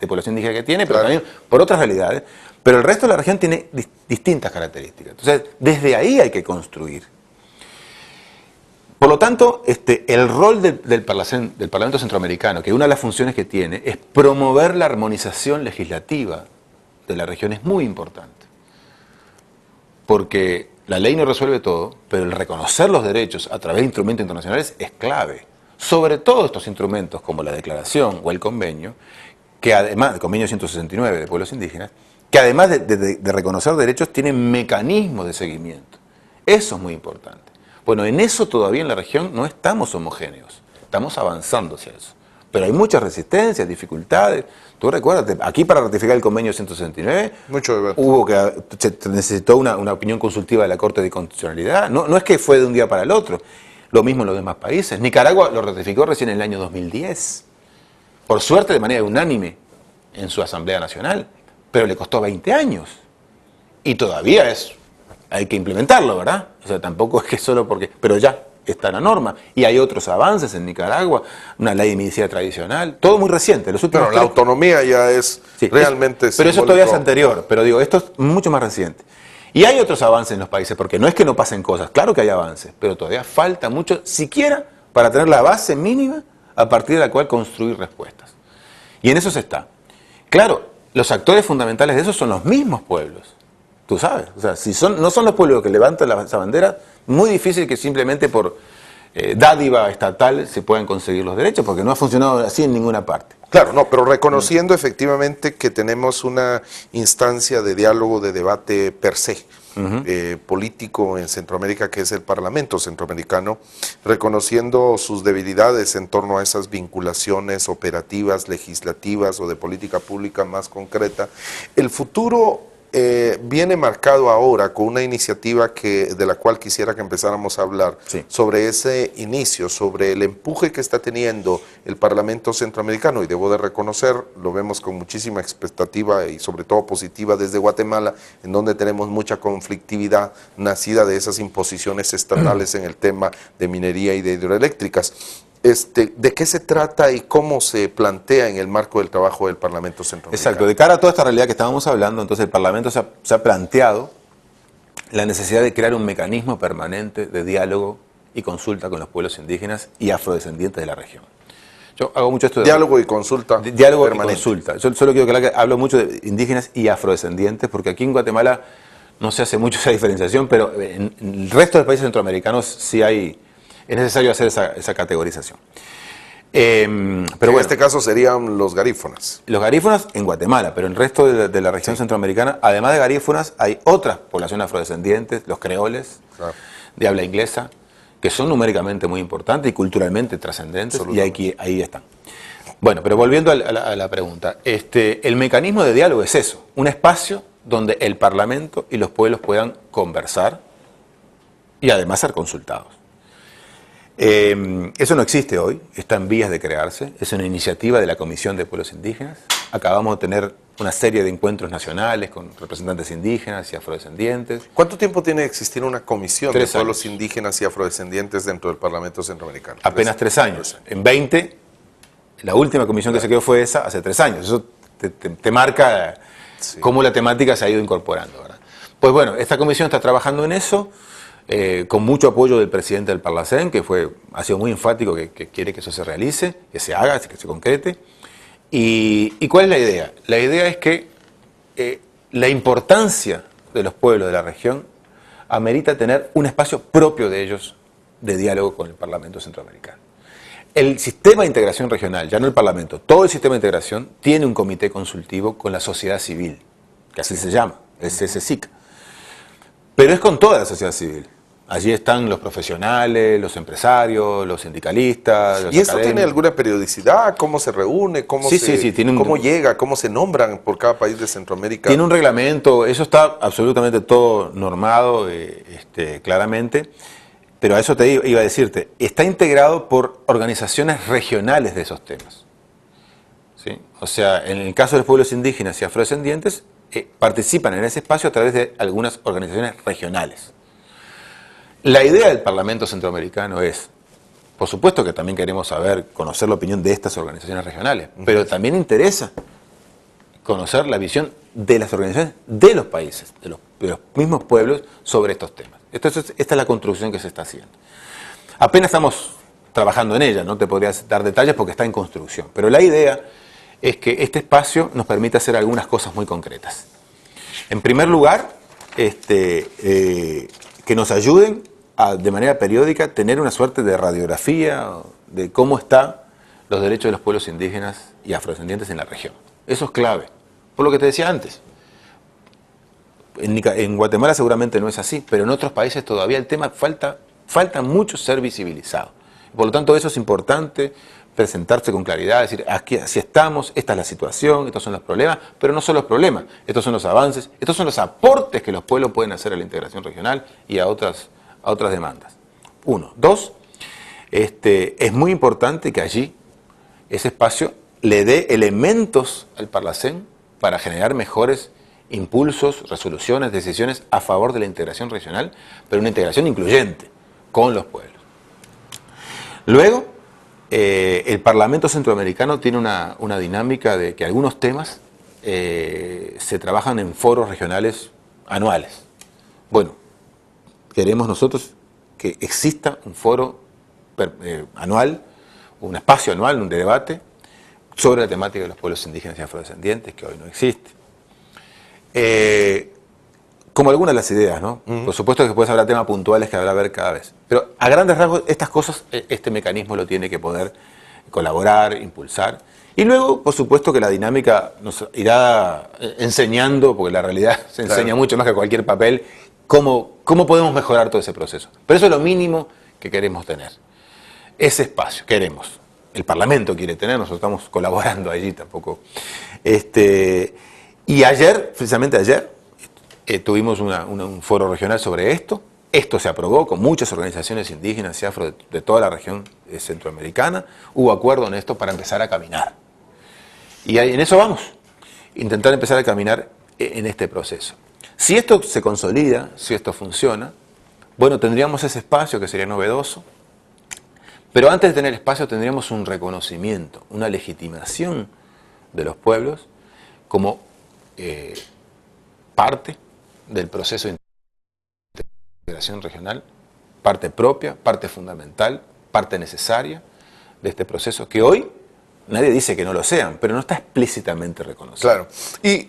población indígena que tiene, pero también por otras realidades. Pero el resto de la región tiene distintas características. Entonces, desde ahí hay que construir. Por lo tanto, el rol del Parlamento Centroamericano, que una de las funciones que tiene, es promover la armonización legislativa de la región, es muy importante. Porque la ley no resuelve todo, pero el reconocer los derechos a través de instrumentos internacionales es clave. Sobre todo estos instrumentos como la declaración o el convenio, que además del convenio 169 de pueblos indígenas, que además de reconocer derechos, tienen mecanismos de seguimiento. Eso es muy importante. Bueno, en eso todavía en la región no estamos homogéneos, estamos avanzando hacia eso. Pero hay muchas resistencias, dificultades. Tú recuérdate, aquí para ratificar el convenio 169, mucho debate. Se necesitó una opinión consultiva de la Corte de Constitucionalidad. No es que fue de un día para el otro. Lo mismo en los demás países. Nicaragua lo ratificó recién en el año 2010. Por suerte, de manera unánime en su Asamblea Nacional. Pero le costó 20 años. Y todavía hay que implementarlo, ¿verdad? O sea, tampoco es que solo porque... Pero ya está la norma. Y hay otros avances en Nicaragua, una ley de medicina tradicional, todo muy reciente. Los últimos la autonomía ya es realmente pero eso todavía es anterior, pero digo, esto es mucho más reciente. Y hay otros avances en los países, porque no es que no pasen cosas, claro que hay avances, pero todavía falta mucho, siquiera para tener la base mínima a partir de la cual construir respuestas. Y en eso se está. Claro, los actores fundamentales de eso son los mismos pueblos. Tú sabes, o sea, si no son los pueblos que levantan esa bandera, muy difícil que simplemente por dádiva estatal se puedan conseguir los derechos, porque no ha funcionado así en ninguna parte. Claro, no, pero reconociendo efectivamente que tenemos una instancia de diálogo, de debate per se, político en Centroamérica, que es el Parlamento Centroamericano, reconociendo sus debilidades en torno a esas vinculaciones operativas, legislativas o de política pública más concreta, el futuro viene marcado ahora con una iniciativa de la cual quisiera que empezáramos a hablar, sobre ese inicio, sobre el empuje que está teniendo el Parlamento Centroamericano, y debo de reconocer, lo vemos con muchísima expectativa y sobre todo positiva desde Guatemala, en donde tenemos mucha conflictividad nacida de esas imposiciones estatales en el tema de minería y de hidroeléctricas. ¿De qué se trata y cómo se plantea en el marco del trabajo del Parlamento Centroamericano? Exacto, de cara a toda esta realidad que estábamos hablando, entonces el Parlamento se ha planteado la necesidad de crear un mecanismo permanente de diálogo y consulta con los pueblos indígenas y afrodescendientes de la región. Yo hago mucho esto de... Diálogo y consulta diálogo permanente. Y consulta. Yo solo quiero aclarar que hablo mucho de indígenas y afrodescendientes, porque aquí en Guatemala no se hace mucho esa diferenciación, pero en el resto de países centroamericanos sí es necesario hacer esa categorización. Pero en este caso serían los garífunas. Los garífunas en Guatemala, pero en el resto de la región centroamericana, además de garífunas, hay otras poblaciones afrodescendientes, los creoles, de habla inglesa, que son numéricamente muy importantes y culturalmente trascendentes, y ahí están. Bueno, pero volviendo a la pregunta, el mecanismo de diálogo es eso, un espacio donde el Parlamento y los pueblos puedan conversar y además ser consultados. Eso no existe hoy, está en vías de crearse, es una iniciativa de la Comisión de Pueblos Indígenas. Acabamos de tener una serie de encuentros nacionales con representantes indígenas y afrodescendientes. ¿Cuánto tiempo tiene que existir una comisión de pueblos 3 años. indígenas y afrodescendientes dentro del Parlamento Centroamericano? Apenas 3 años. En 20, la última comisión que se quedó fue esa, hace 3 años. Eso te marca cómo la temática se ha ido incorporando, ¿verdad? Pues bueno, esta comisión está trabajando en eso, con mucho apoyo del presidente del Parlacén, que ha sido muy enfático que quiere que eso se realice, que se haga, que se concrete. ¿Y cuál es la idea? La idea es que la importancia de los pueblos de la región amerita tener un espacio propio de ellos de diálogo con el Parlamento Centroamericano. El sistema de integración regional, ya no el Parlamento, todo el sistema de integración tiene un comité consultivo con la sociedad civil, que así se llama, el CCCIC. Pero es con toda la sociedad civil. Allí están los profesionales, los empresarios, los sindicalistas, los ¿Y eso académicos. tiene alguna periodicidad? ¿Cómo se reúne? ¿Cómo cómo llega? ¿Cómo se nombran por cada país de Centroamérica? Tiene un reglamento, eso está absolutamente todo normado, claramente, pero a eso te iba a decirte, está integrado por organizaciones regionales de esos temas. ¿Sí? O sea, en el caso de los pueblos indígenas y afrodescendientes, participan en ese espacio a través de algunas organizaciones regionales. La idea del Parlamento Centroamericano es, por supuesto que también queremos conocer la opinión de estas organizaciones regionales, pero también interesa conocer la visión de las organizaciones de los países, de los mismos pueblos sobre estos temas. Esta es la construcción que se está haciendo. Apenas estamos trabajando en ella, no te podría dar detalles porque está en construcción, pero la idea es que este espacio nos permita hacer algunas cosas muy concretas. En primer lugar, que nos ayuden a, de manera periódica, tener una suerte de radiografía de cómo están los derechos de los pueblos indígenas y afrodescendientes en la región. Eso es clave, por lo que te decía antes. En Guatemala seguramente no es así, pero en otros países todavía el tema falta mucho ser visibilizado. Por lo tanto, eso es importante, presentarse con claridad, decir, aquí así estamos, esta es la situación, estos son los problemas, pero no son los problemas, estos son los avances, estos son los aportes que los pueblos pueden hacer a la integración regional y a otras demandas. Uno. Dos, es muy importante que allí ese espacio le dé elementos al Parlacén para generar mejores impulsos, resoluciones, decisiones a favor de la integración regional, pero una integración incluyente con los pueblos. Luego, el Parlamento Centroamericano tiene una dinámica de que algunos temas se trabajan en foros regionales anuales. Bueno, queremos nosotros que exista un foro anual, un espacio anual, un debate sobre la temática de los pueblos indígenas y afrodescendientes, que hoy no existe. Como algunas de las ideas, ¿no? Por supuesto que después habrá temas puntuales que habrá que ver cada vez. Pero a grandes rasgos, estas cosas, este mecanismo lo tiene que poder colaborar, impulsar. Y luego, por supuesto, que la dinámica nos irá enseñando, porque la realidad se enseña mucho más que cualquier papel, cómo podemos mejorar todo ese proceso. Pero eso es lo mínimo que queremos tener. Ese espacio, queremos. El Parlamento quiere tener, nosotros estamos colaborando allí tampoco. Y ayer, precisamente ayer, tuvimos un foro regional sobre esto. Esto se aprobó con muchas organizaciones indígenas y afro de toda la región centroamericana. Hubo acuerdo en esto para empezar a caminar. Y en eso vamos, intentar empezar a caminar en este proceso. Si esto se consolida, si esto funciona, bueno, tendríamos ese espacio que sería novedoso, pero antes de tener espacio tendríamos un reconocimiento, una legitimación de los pueblos como parte del proceso de integración regional, parte propia, parte fundamental, parte necesaria de este proceso, que hoy nadie dice que no lo sean, pero no está explícitamente reconocido. Claro. Y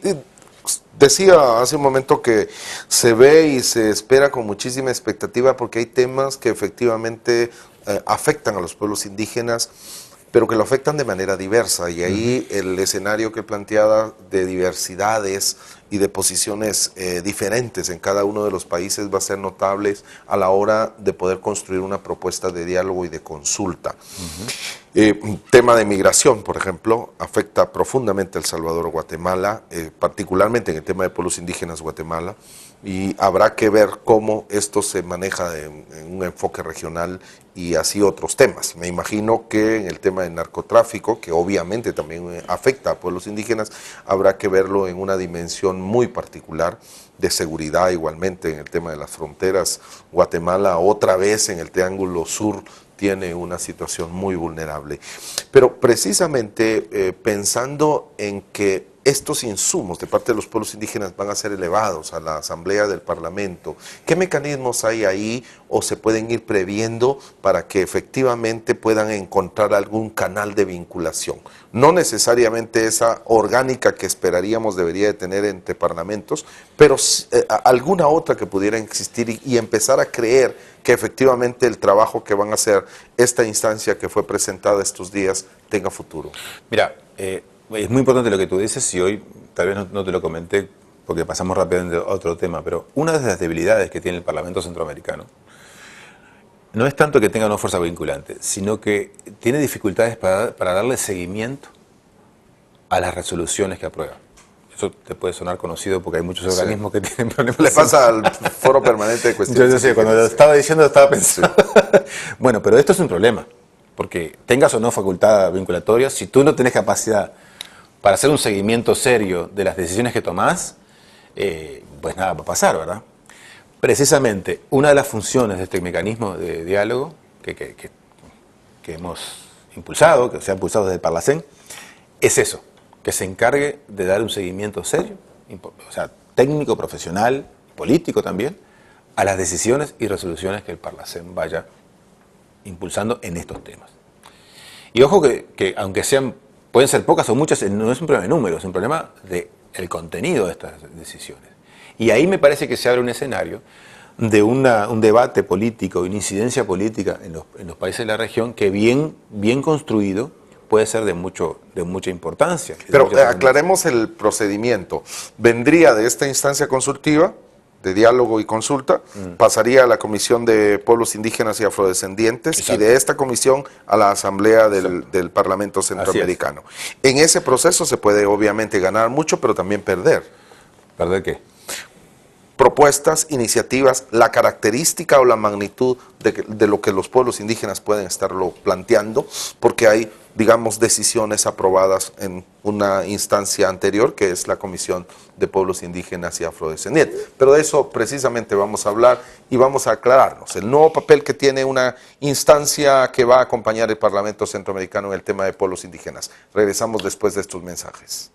decía hace un momento que se ve y se espera con muchísima expectativa porque hay temas que efectivamente afectan a los pueblos indígenas, pero que lo afectan de manera diversa. Y ahí el escenario que planteaba de diversidades y de posiciones diferentes en cada uno de los países va a ser notable a la hora de poder construir una propuesta de diálogo y de consulta. Tema de migración, por ejemplo, afecta profundamente a El Salvador o Guatemala, particularmente en el tema de pueblos indígenas Guatemala, y habrá que ver cómo esto se maneja en un enfoque regional y así otros temas. Me imagino que en el tema del narcotráfico, que obviamente también afecta a pueblos indígenas, habrá que verlo en una dimensión muy particular, de seguridad igualmente en el tema de las fronteras. Guatemala otra vez en el Triángulo Sur tiene una situación muy vulnerable. Pero precisamente pensando en que estos insumos de parte de los pueblos indígenas van a ser elevados a la Asamblea del Parlamento, ¿qué mecanismos hay ahí o se pueden ir previendo para que efectivamente puedan encontrar algún canal de vinculación? No necesariamente esa orgánica que esperaríamos debería de tener entre parlamentos, pero alguna otra que pudiera existir y empezar a creer que efectivamente el trabajo que van a hacer esta instancia que fue presentada estos días tenga futuro. Mira, es muy importante lo que tú dices y hoy tal vez no te lo comenté porque pasamos rápidamente a otro tema, pero una de las debilidades que tiene el Parlamento Centroamericano no es tanto que tenga una fuerza vinculante, sino que tiene dificultades para darle seguimiento a las resoluciones que aprueba. Eso te puede sonar conocido porque hay muchos organismos que tienen problemas. Le pasa al Foro Permanente de Cuestiones. Yo sé, cuando lo estaba diciendo estaba pensando. Sí. Bueno, pero esto es un problema, porque tengas o no facultad vinculatoria, si tú no tenés capacidad para hacer un seguimiento serio de las decisiones que tomás, pues nada va a pasar, ¿verdad? Precisamente, una de las funciones de este mecanismo de diálogo que hemos impulsado, que se ha impulsado desde el Parlacén, es eso, que se encargue de dar un seguimiento serio, o sea, técnico, profesional, político también, a las decisiones y resoluciones que el Parlacén vaya impulsando en estos temas. Y ojo que aunque pueden ser pocas o muchas, no es un problema de números, es un problema del contenido de estas decisiones. Y ahí me parece que se abre un escenario de un debate político, una incidencia política en los países de la región que bien construido puede ser de mucha importancia. Pero aclaremos el procedimiento. Vendría de esta instancia consultiva, de diálogo y consulta, pasaría a la Comisión de Pueblos Indígenas y Afrodescendientes. Exacto. Y de esta comisión a la Asamblea del Parlamento Centroamericano. En ese proceso se puede obviamente ganar mucho, pero también perder. ¿Perder qué? Propuestas, iniciativas, la característica o la magnitud de lo que los pueblos indígenas pueden estarlo planteando, porque hay, digamos, decisiones aprobadas en una instancia anterior, que es la Comisión de Pueblos Indígenas y Afrodescendientes. Pero de eso precisamente vamos a hablar y vamos a aclararnos. El nuevo papel que tiene una instancia que va a acompañar el Parlamento Centroamericano en el tema de pueblos indígenas. Regresamos después de estos mensajes.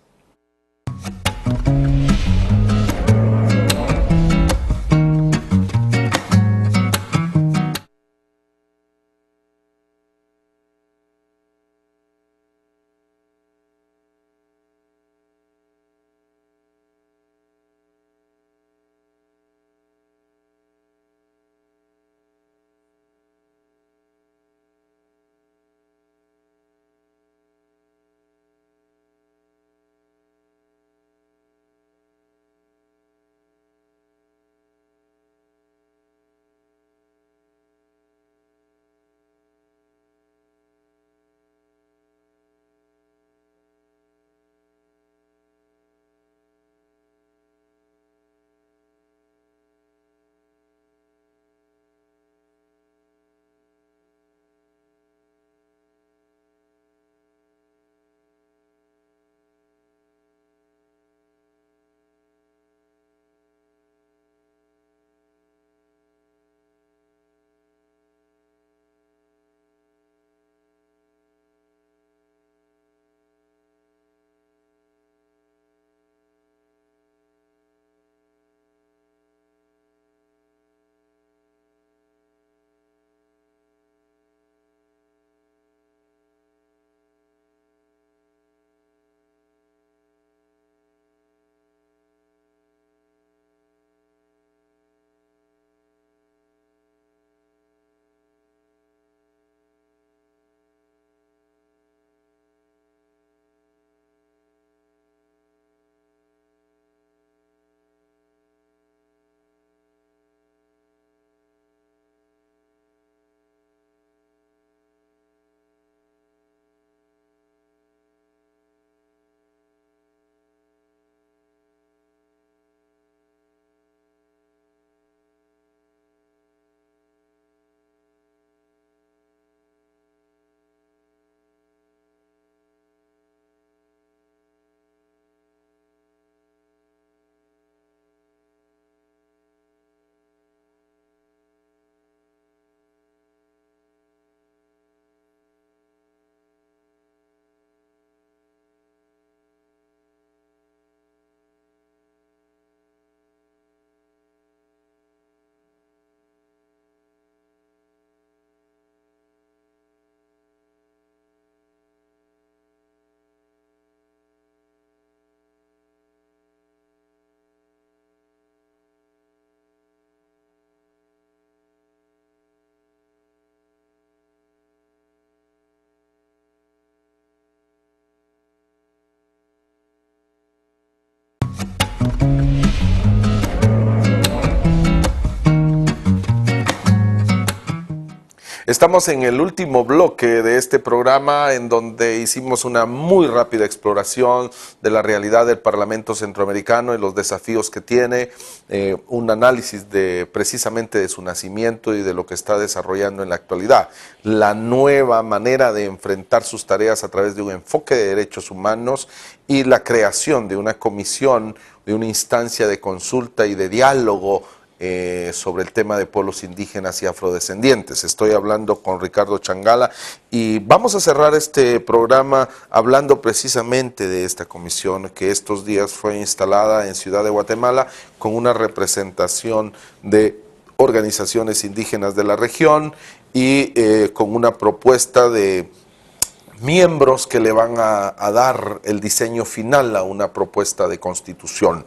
Estamos en el último bloque de este programa en donde hicimos una muy rápida exploración de la realidad del Parlamento Centroamericano y los desafíos que tiene, un análisis precisamente de su nacimiento y de lo que está desarrollando en la actualidad, la nueva manera de enfrentar sus tareas a través de un enfoque de derechos humanos y la creación de una comisión, de una instancia de consulta y de diálogo sobre el tema de pueblos indígenas y afrodescendientes. Estoy hablando con Ricardo Changala y vamos a cerrar este programa hablando precisamente de esta comisión que estos días fue instalada en Ciudad de Guatemala con una representación de organizaciones indígenas de la región y con una propuesta de miembros que le van a dar el diseño final a una propuesta de constitución.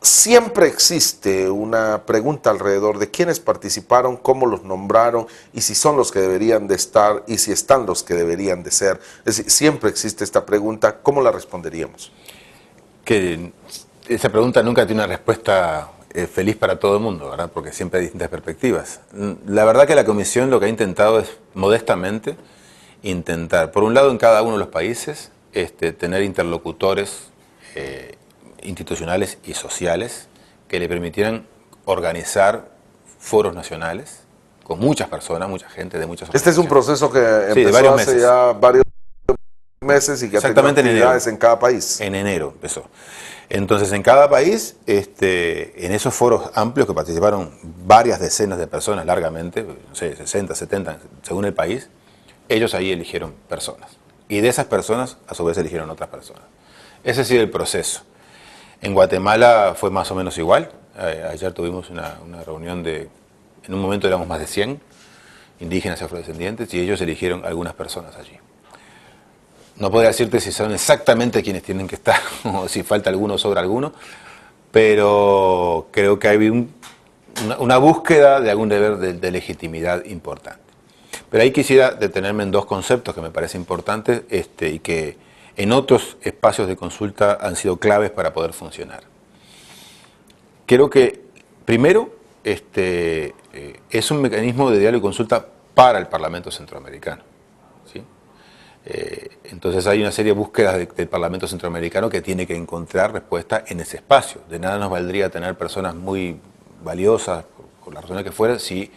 siempre existe una pregunta alrededor de quiénes participaron, cómo los nombraron y si son los que deberían de estar y si están los que deberían de ser. Es decir, siempre existe esta pregunta. ¿Cómo la responderíamos? Que esa pregunta nunca tiene una respuesta feliz para todo el mundo, ¿verdad? Porque siempre hay distintas perspectivas. La verdad que la Comisión lo que ha intentado es, modestamente, intentar, por un lado, en cada uno de los países, tener interlocutores institucionales y sociales que le permitieran organizar foros nacionales con muchas personas, mucha gente de muchas Este es un proceso que sí, empezó hace ya varios meses y que ha tenido actividades en cada país. En enero empezó. Entonces, en cada país, en esos foros amplios que participaron varias decenas de personas largamente, no sé, 60, 70, según el país, ellos ahí eligieron personas. Y de esas personas, a su vez, eligieron otras personas. Ese ha sido el proceso. En Guatemala fue más o menos igual. Ayer tuvimos una reunión en un momento éramos más de 100 indígenas y afrodescendientes y ellos eligieron algunas personas allí. No podría decirte si son exactamente quienes tienen que estar o si falta alguno o sobra alguno, pero creo que hay una búsqueda de algún deber de legitimidad importante. Pero ahí quisiera detenerme en dos conceptos que me parecen importantes y que en otros espacios de consulta han sido claves para poder funcionar. Creo que, primero, es un mecanismo de diálogo y consulta para el Parlamento Centroamericano. ¿Sí? Entonces hay una serie de búsquedas del Parlamento Centroamericano que tiene que encontrar respuesta en ese espacio. De nada nos valdría tener personas muy valiosas, por las razones que fuera, si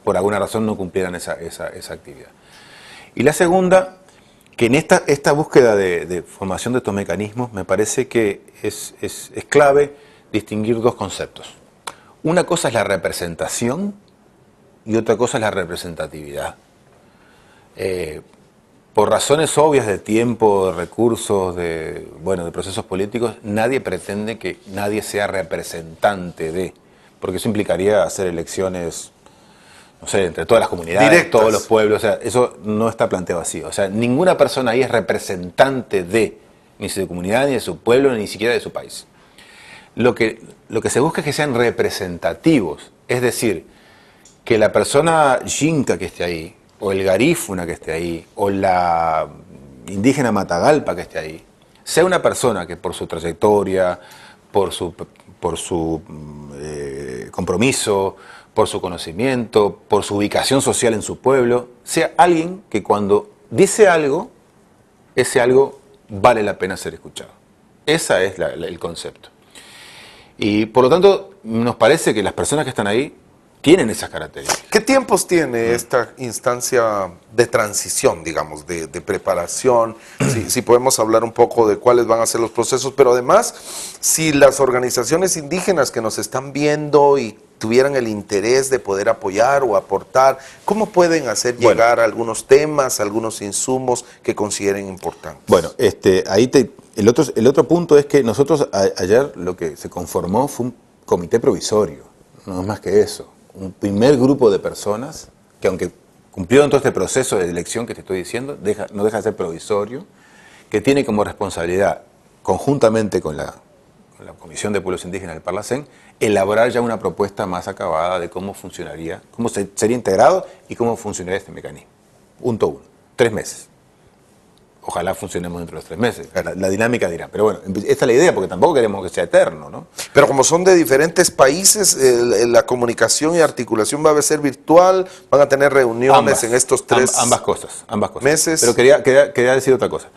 por alguna razón no cumplieran esa actividad. Y la segunda, que en esta búsqueda de formación de estos mecanismos me parece que es clave distinguir dos conceptos. Una cosa es la representación y otra cosa es la representatividad. Por razones obvias de tiempo, de recursos, de procesos políticos, nadie pretende que nadie sea representante de, porque eso implicaría hacer elecciones, no sé, entre todas las comunidades, directas, todos los pueblos, o sea, eso no está planteado así. O sea, ninguna persona ahí es representante de, ni de su comunidad, ni de su pueblo, ni siquiera de su país. Lo que se busca es que sean representativos, es decir, que la persona yinca que esté ahí, o el garífuna que esté ahí, o la indígena matagalpa que esté ahí, sea una persona que por su trayectoria, por su compromiso, por su conocimiento, por su ubicación social en su pueblo, sea alguien que cuando dice algo, ese algo vale la pena ser escuchado. Ese es el concepto. Y por lo tanto, nos parece que las personas que están ahí tienen esas características. ¿Qué tiempos tiene esta instancia de transición, digamos, de preparación? Si podemos hablar un poco de cuáles van a ser los procesos, pero además, si las organizaciones indígenas que nos están viendo y tuvieran el interés de poder apoyar o aportar, ¿cómo pueden hacer llegar algunos temas, algunos insumos que consideren importantes? Bueno, ahí el otro punto es que nosotros ayer lo que se conformó fue un comité provisorio, no es más que eso. Un primer grupo de personas que, aunque cumplieron todo este proceso de elección que te estoy diciendo, no deja de ser provisorio, que tiene como responsabilidad, conjuntamente con la Comisión de Pueblos Indígenas del Parlacén, elaborar ya una propuesta más acabada de cómo funcionaría, cómo sería integrado y cómo funcionaría este mecanismo. Punto 1. 3 meses. Ojalá funcionemos dentro de los 3 meses. La dinámica dirá. Pero bueno, esta es la idea, porque tampoco queremos que sea eterno, ¿no? Pero como son de diferentes países, la comunicación y articulación va a ser virtual, van a tener reuniones en estos ambas cosas meses. Pero quería decir otra cosa.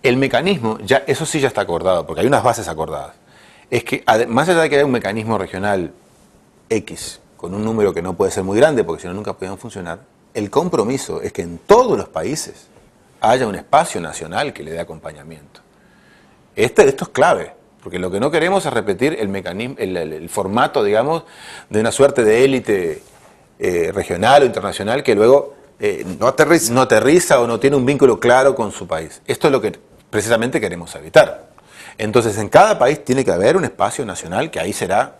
El mecanismo, eso sí ya está acordado, porque hay unas bases acordadas. Es que, más allá de que haya un mecanismo regional X, con un número que no puede ser muy grande, porque si no nunca podían funcionar, el compromiso es que en todos los países haya un espacio nacional que le dé acompañamiento. Esto es clave, porque lo que no queremos es repetir el mecanismo, el formato, digamos, de una suerte de élite regional o internacional que luego no aterriza o no tiene un vínculo claro con su país. Esto es lo que precisamente queremos evitar. Entonces, en cada país tiene que haber un espacio nacional que ahí será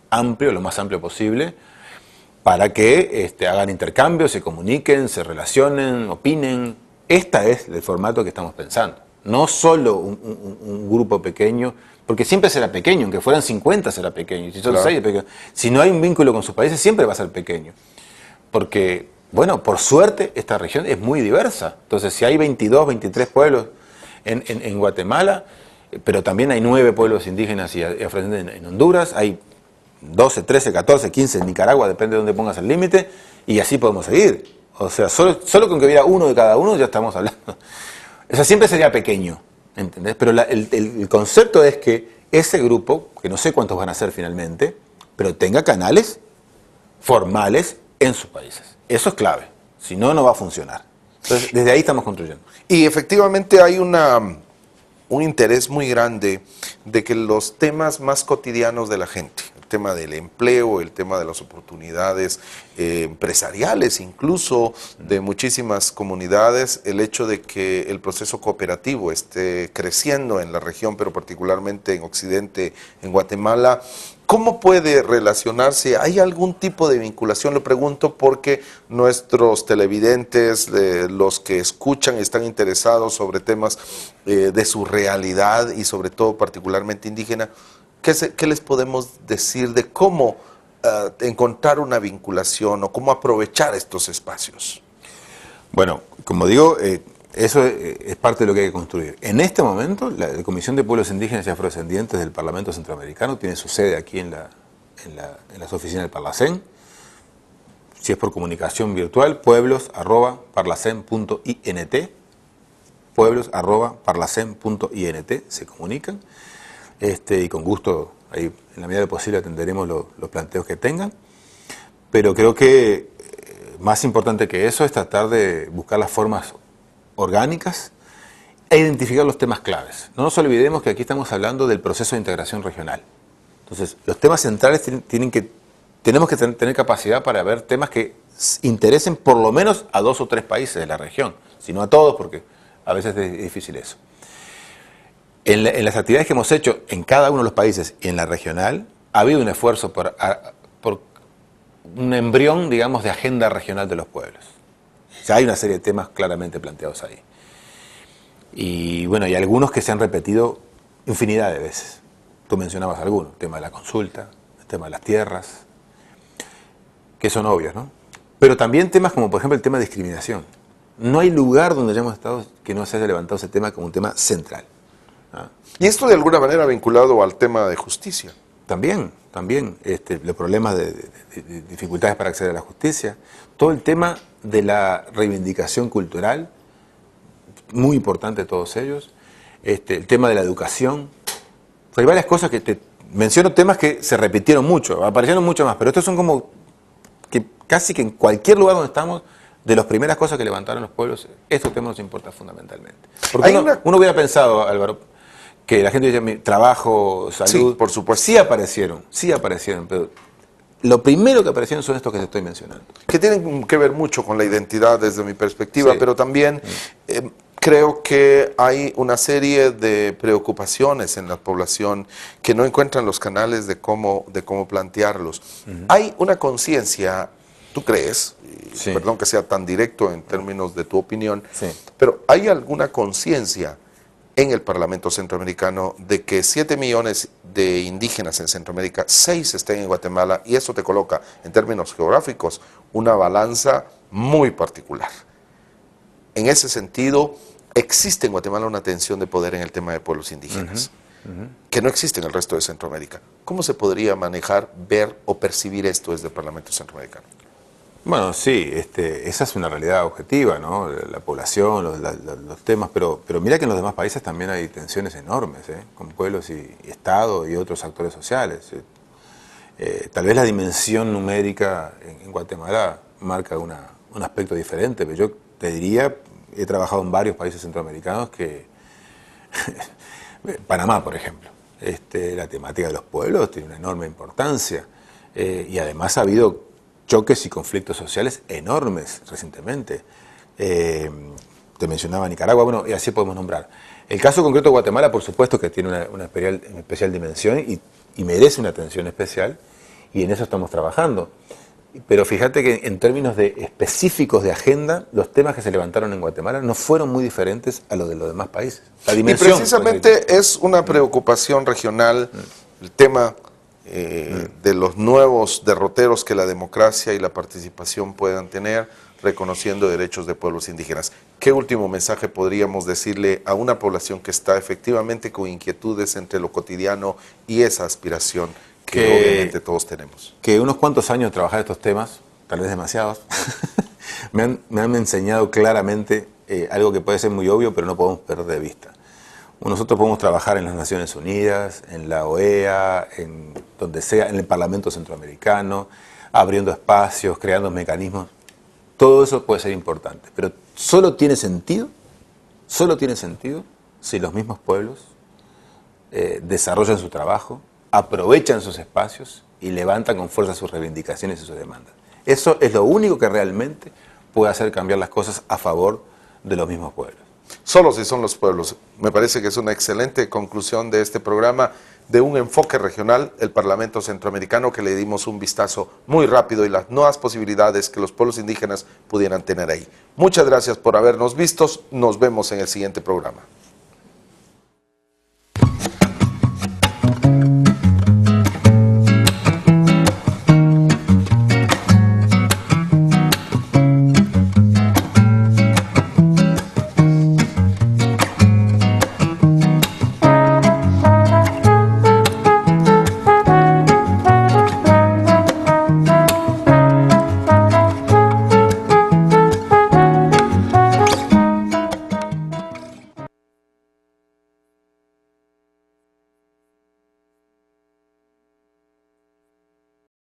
amplio, lo más amplio posible, para que hagan intercambios, se comuniquen, se relacionen, opinen. Este es el formato que estamos pensando. no solo un grupo pequeño, porque siempre será pequeño, aunque fueran 50 será pequeño, si son Claro. 6 es pequeño. Si no hay un vínculo con sus países, siempre va a ser pequeño. Porque, bueno, por suerte, esta región es muy diversa. Entonces, si hay 22, 23 pueblos en Guatemala, pero también hay 9 pueblos indígenas y afrodescendientes en Honduras, hay 12, 13, 14, 15 en Nicaragua, depende de dónde pongas el límite, y así podemos seguir. O sea, solo con que hubiera uno de cada uno ya estamos hablando. O sea, siempre sería pequeño, ¿entendés? Pero el concepto es que ese grupo, que no sé cuántos van a ser finalmente, pero tenga canales formales en sus países. Eso es clave. Si no, no va a funcionar. Entonces, desde ahí estamos construyendo. Y efectivamente hay un interés muy grande de que los temas más cotidianos de la gente, el tema del empleo, el tema de las oportunidades empresariales, incluso de muchísimas comunidades, el hecho de que el proceso cooperativo esté creciendo en la región, pero particularmente en Occidente, en Guatemala. ¿Cómo puede relacionarse? ¿Hay algún tipo de vinculación? Lo pregunto porque nuestros televidentes, los que escuchan, están interesados sobre temas de su realidad y sobre todo particularmente indígena. ¿Qué les podemos decir de cómo encontrar una vinculación o cómo aprovechar estos espacios? Bueno, como digo, eso es parte de lo que hay que construir. En este momento, la Comisión de Pueblos Indígenas y Afrodescendientes del Parlamento Centroamericano tiene su sede aquí en las oficinas del Parlacén. Si es por comunicación virtual, pueblos@parlacen.int, pueblos@parlacen.int, se comunican. Y con gusto, ahí en la medida de lo posible atenderemos los planteos que tengan. Pero creo que más importante que eso es tratar de buscar las formas orgánicas e identificar los temas claves. No nos olvidemos que aquí estamos hablando del proceso de integración regional. Entonces, los temas centrales tenemos que tener capacidad para ver temas que interesen por lo menos a 2 o 3 países de la región, si no a todos, porque a veces es difícil eso. En las actividades que hemos hecho en cada uno de los países y en la regional, ha habido un esfuerzo por un embrión, digamos, de agenda regional de los pueblos. Ya hay una serie de temas claramente planteados ahí. Y bueno, hay algunos que se han repetido infinidad de veces. Tú mencionabas algunos, el tema de la consulta, el tema de las tierras, que son obvios, ¿no? Pero también temas como, por ejemplo, el tema de discriminación. No hay lugar donde hayamos estado que no se haya levantado ese tema como un tema central. ¿Ah? Y esto de alguna manera vinculado al tema de justicia. También, los problemas de dificultades para acceder a la justicia, todo el tema de la reivindicación cultural, muy importante todos ellos, el tema de la educación. Hay varias cosas que te menciono, temas que se repitieron mucho, aparecieron mucho más, pero estos son como que casi que en cualquier lugar donde estamos, de las primeras cosas que levantaron los pueblos, estos temas nos importan fundamentalmente. Porque uno hubiera pensado, Álvaro, que la gente dice trabajo, salud, Sí, por supuesto. sí aparecieron, pero lo primero que aparecieron son estos que te estoy mencionando. Que tienen que ver mucho con la identidad desde mi perspectiva, Sí. pero también creo que hay una serie de preocupaciones en la población que no encuentran los canales de cómo plantearlos. Hay una conciencia, ¿tú crees? Sí. Perdón que sea tan directo en términos de tu opinión, Sí. pero ¿hay alguna conciencia en el Parlamento Centroamericano de que 7 millones de indígenas en Centroamérica, 6 estén en Guatemala, y eso te coloca en términos geográficos una balanza muy particular? En ese sentido, existe en Guatemala una tensión de poder en el tema de pueblos indígenas, que no existe en el resto de Centroamérica. ¿Cómo se podría manejar, ver o percibir esto desde el Parlamento Centroamericano? Bueno, sí, esa es una realidad objetiva, ¿no? La población, los temas, pero mira que en los demás países también hay tensiones enormes, con pueblos y Estado y otros actores sociales. Tal vez la dimensión numérica en Guatemala marca un aspecto diferente, pero yo te diría, he trabajado en varios países centroamericanos que, Panamá, por ejemplo, la temática de los pueblos tiene una enorme importancia, y además ha habido choques y conflictos sociales enormes recientemente. Te mencionaba Nicaragua, bueno, y así podemos nombrar. El caso concreto de Guatemala, por supuesto que tiene una especial dimensión y merece una atención especial, y en eso estamos trabajando. Pero fíjate que en términos de específicos de agenda, los temas que se levantaron en Guatemala no fueron muy diferentes a los de los demás países. La dimensión, y precisamente es una preocupación regional el tema de los nuevos derroteros que la democracia y la participación puedan tener, reconociendo derechos de pueblos indígenas. ¿Qué último mensaje podríamos decirle a una población que está efectivamente con inquietudes entre lo cotidiano y esa aspiración que obviamente todos tenemos? Que unos cuantos años de trabajar estos temas, tal vez demasiados, me han enseñado claramente algo que puede ser muy obvio, pero no podemos perder de vista. Nosotros podemos trabajar en las Naciones Unidas, en la OEA, en donde sea, en el Parlamento Centroamericano, abriendo espacios, creando mecanismos. Todo eso puede ser importante, pero solo tiene sentido si los mismos pueblos desarrollan su trabajo, aprovechan sus espacios y levantan con fuerza sus reivindicaciones y sus demandas. Eso es lo único que realmente puede hacer cambiar las cosas a favor de los mismos pueblos. Solo si son los pueblos. Me parece que es una excelente conclusión de este programa, de un enfoque regional, el Parlamento Centroamericano, que le dimos un vistazo muy rápido y las nuevas posibilidades que los pueblos indígenas pudieran tener ahí. Muchas gracias por habernos visto. Nos vemos en el siguiente programa.